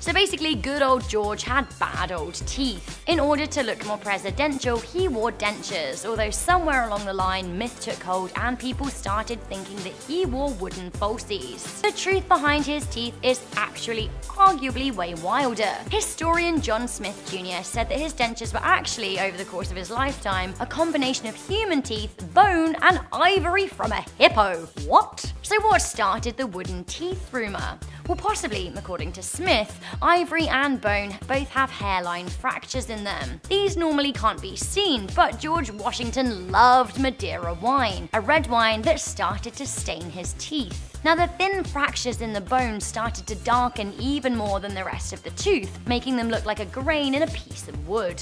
So basically, good old George had bad old teeth. In order to look more presidential, he wore dentures, although somewhere along the line, myth took hold and people started thinking that he wore wooden falsies. The truth behind his teeth is actually arguably way wilder. Historian John Smith Jr. said that his dentures were actually, over the course of his lifetime, a combination of human teeth, bone, and ivory from a hippo. What? So what started the wooden teeth rumor? Well, possibly, according to Smith, ivory and bone both have hairline fractures in them. These normally can't be seen, but George Washington loved Madeira wine, a red wine that started to stain his teeth. Now, the thin fractures in the bone started to darken even more than the rest of the tooth, making them look like a grain in a piece of wood.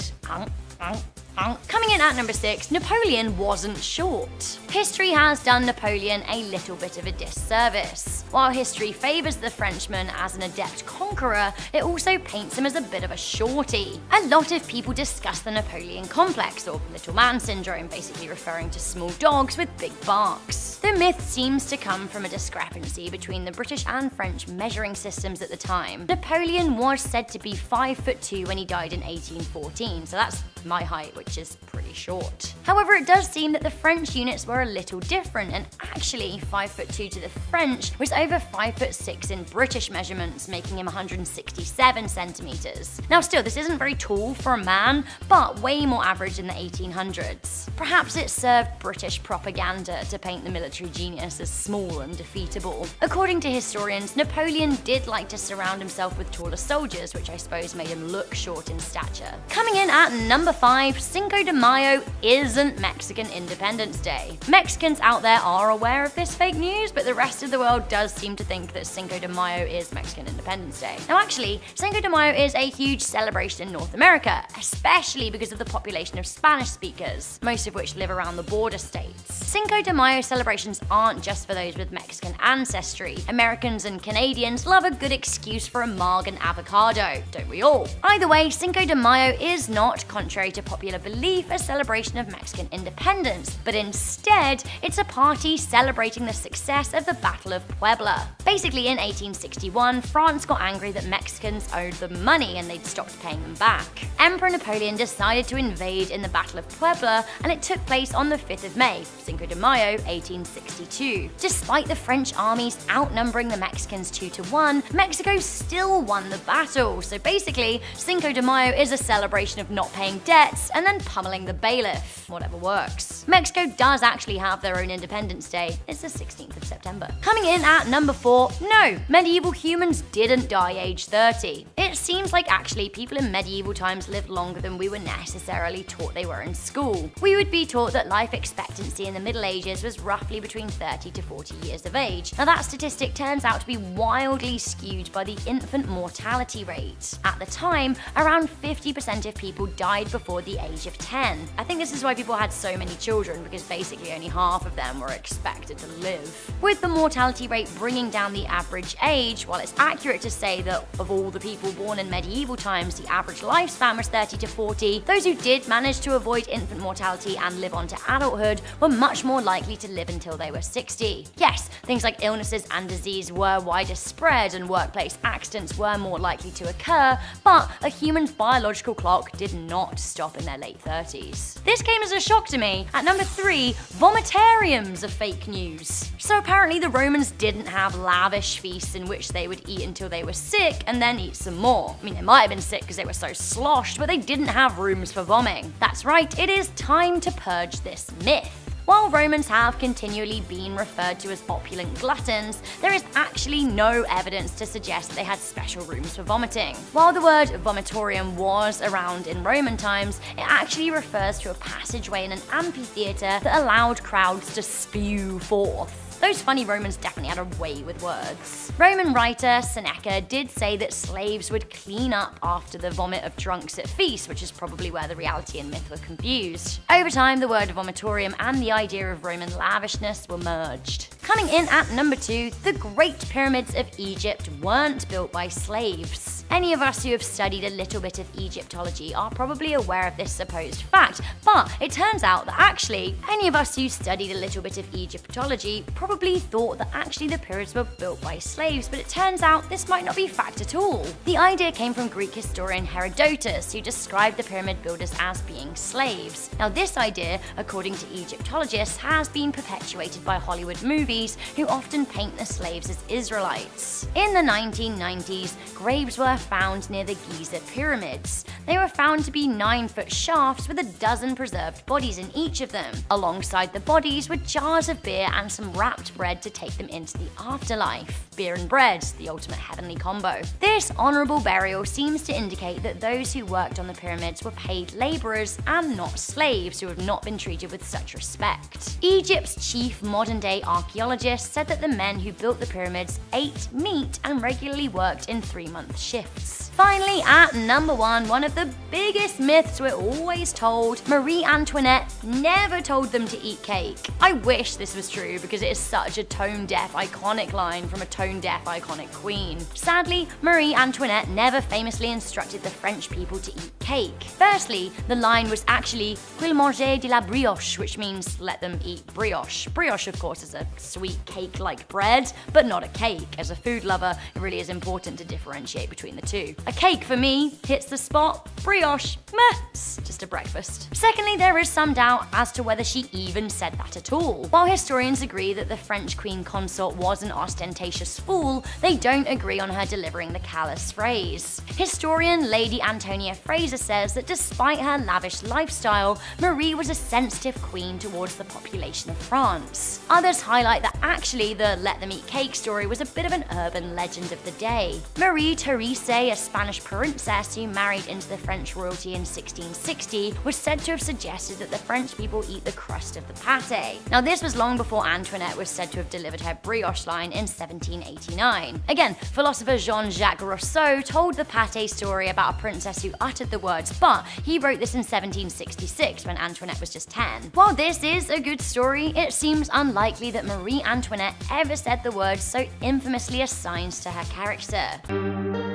Coming in at number 6, Napoleon wasn't short. History has done Napoleon a little bit of a disservice. While history favors the Frenchman as an adept conqueror, it also paints him as a bit of a shorty. A lot of people discuss the Napoleon complex, or little man syndrome, basically referring to small dogs with big barks. The myth seems to come from a discrepancy between the British and French measuring systems at the time. Napoleon was said to be 5'2" when he died in 1814, so that's my height, which is pretty short. However, it does seem that the French units were a little different, and actually 5'2" to the French was over 5'6" in British measurements, making him 167 centimeters. Now still, this isn't very tall for a man, but way more average in the 1800s. Perhaps it served British propaganda to paint the military genius as small and defeatable. According to historians, Napoleon did like to surround himself with taller soldiers, which I suppose made him look short in stature. Coming in at number 5, Cinco de Mayo isn't Mexican Independence Day. Mexicans out there are aware of this fake news, but the rest of the world does seem to think that Cinco de Mayo is Mexican Independence Day. Now actually, Cinco de Mayo is a huge celebration in North America, especially because of the population of Spanish speakers, most of which live around the border states. Cinco de Mayo celebrations aren't just for those with Mexican ancestry. Americans and Canadians love a good excuse for a marg and avocado, don't we all? Either way, Cinco de Mayo is not, contrary to popular belief, a celebration of Mexican independence, but instead, it's a party celebrating the success of the Battle of Puebla. Basically, in 1861, France got angry that Mexicans owed them money and they'd stopped paying them back. Emperor Napoleon decided to invade in the Battle of Puebla, and it took place on the 5th of May, Cinco de Mayo, 1862. Despite the French armies outnumbering the Mexicans 2-1, Mexico still won the battle. So basically, Cinco de Mayo is a celebration of not paying debts and then pummeling the bailiff. Whatever works. Mexico does actually have their own Independence Day. It's the 16th of September. Coming in at number 4, no, medieval humans didn't die age 30. It seems like actually people in medieval times lived longer than we were necessarily taught they were in school. We would be taught that life expectancy in the Middle Ages was roughly between 30 to 40 years of age. Now that statistic turns out to be wildly skewed by the infant mortality rate. At the time, around 50% of people died before the age of 10. I think this is why people had so many children, because basically only half of them were expected to live. With the mortality rate bringing down the average age, while it's accurate to say that of all the people born in medieval times, the average lifespan was 30 to 40, those who did manage to avoid infant mortality and live on to adulthood were much more likely to live until they were 60. Yes, things like illnesses and disease were wider spread and workplace accidents were more likely to occur, but a human's biological clock did not stop in their late 30s. This came as a shock to me. At number 3, vomitariums are fake news. So apparently the Romans didn't have lavish feasts in which they would eat until they were sick and then eat some more. I mean, they might have been sick because they were so sloshed, but they didn't have rooms for vomiting. That's right, it is time to purge this myth. While Romans have continually been referred to as opulent gluttons, there is actually no evidence to suggest they had special rooms for vomiting. While the word vomitorium was around in Roman times, it actually refers to a passageway in an amphitheater that allowed crowds to spew forth. Those funny Romans definitely had a way with words. Roman writer Seneca did say that slaves would clean up after the vomit of drunks at feasts, which is probably where the reality and myth were confused. Over time, the word vomitorium and the idea of Roman lavishness were merged. Coming in at number 2, the Great Pyramids of Egypt weren't built by slaves. Any of us who have studied a little bit of Egyptology are probably aware of this supposed fact, but it turns out that actually, any of us who studied a little bit of Egyptology probably thought that actually the pyramids were built by slaves, but it turns out this might not be fact at all. The idea came from Greek historian Herodotus, who described the pyramid builders as being slaves. Now this idea, according to Egyptologists, has been perpetuated by Hollywood movies, who often paint the slaves as Israelites. In the 1990s, graves were found near the Giza pyramids. They were found to be 9-foot shafts with a dozen preserved bodies in each of them. Alongside the bodies were jars of beer and some wrapped bread to take them into the afterlife. Beer and bread, the ultimate heavenly combo. This honourable burial seems to indicate that those who worked on the pyramids were paid labourers and not slaves who have not been treated with such respect. Egypt's chief modern-day archaeologist said that the men who built the pyramids ate meat and regularly worked in 3-month shifts. Finally, at number 1, one of the biggest myths we're always told, Marie Antoinette never told them to eat cake. I wish this was true because it is such a tone-deaf, iconic line from a tone-deaf, iconic queen. Sadly, Marie Antoinette never famously instructed the French people to eat cake. Firstly, the line was actually "Qu'il mange de la brioche," which means let them eat brioche. Brioche, of course, is a sweet cake-like bread, but not a cake. As a food lover, it really is important to differentiate between the two. A cake, for me, hits the spot. Brioche, meh, it's just a breakfast. Secondly, there is some doubt as to whether she even said that at all. While historians agree that the French queen consort was an ostentatious fool, they don't agree on her delivering the callous phrase. Historian Lady Antonia Fraser says that despite her lavish lifestyle, Marie was a sensitive queen towards the population of France. Others highlight that actually the let them eat cake story was a bit of an urban legend of the day. Marie Therese, a Spanish princess who married into the French royalty in 1660, was said to have suggested that the French people eat the crust of the pâté. Now this was long before Antoinette was said to have delivered her brioche line in 1789. Again, philosopher Jean-Jacques Rousseau told the pâté story about a princess who uttered the words, but he wrote this in 1766 when Antoinette was just 10. While this is a good story, it seems unlikely that Marie Antoinette ever said the words so infamously assigned to her character.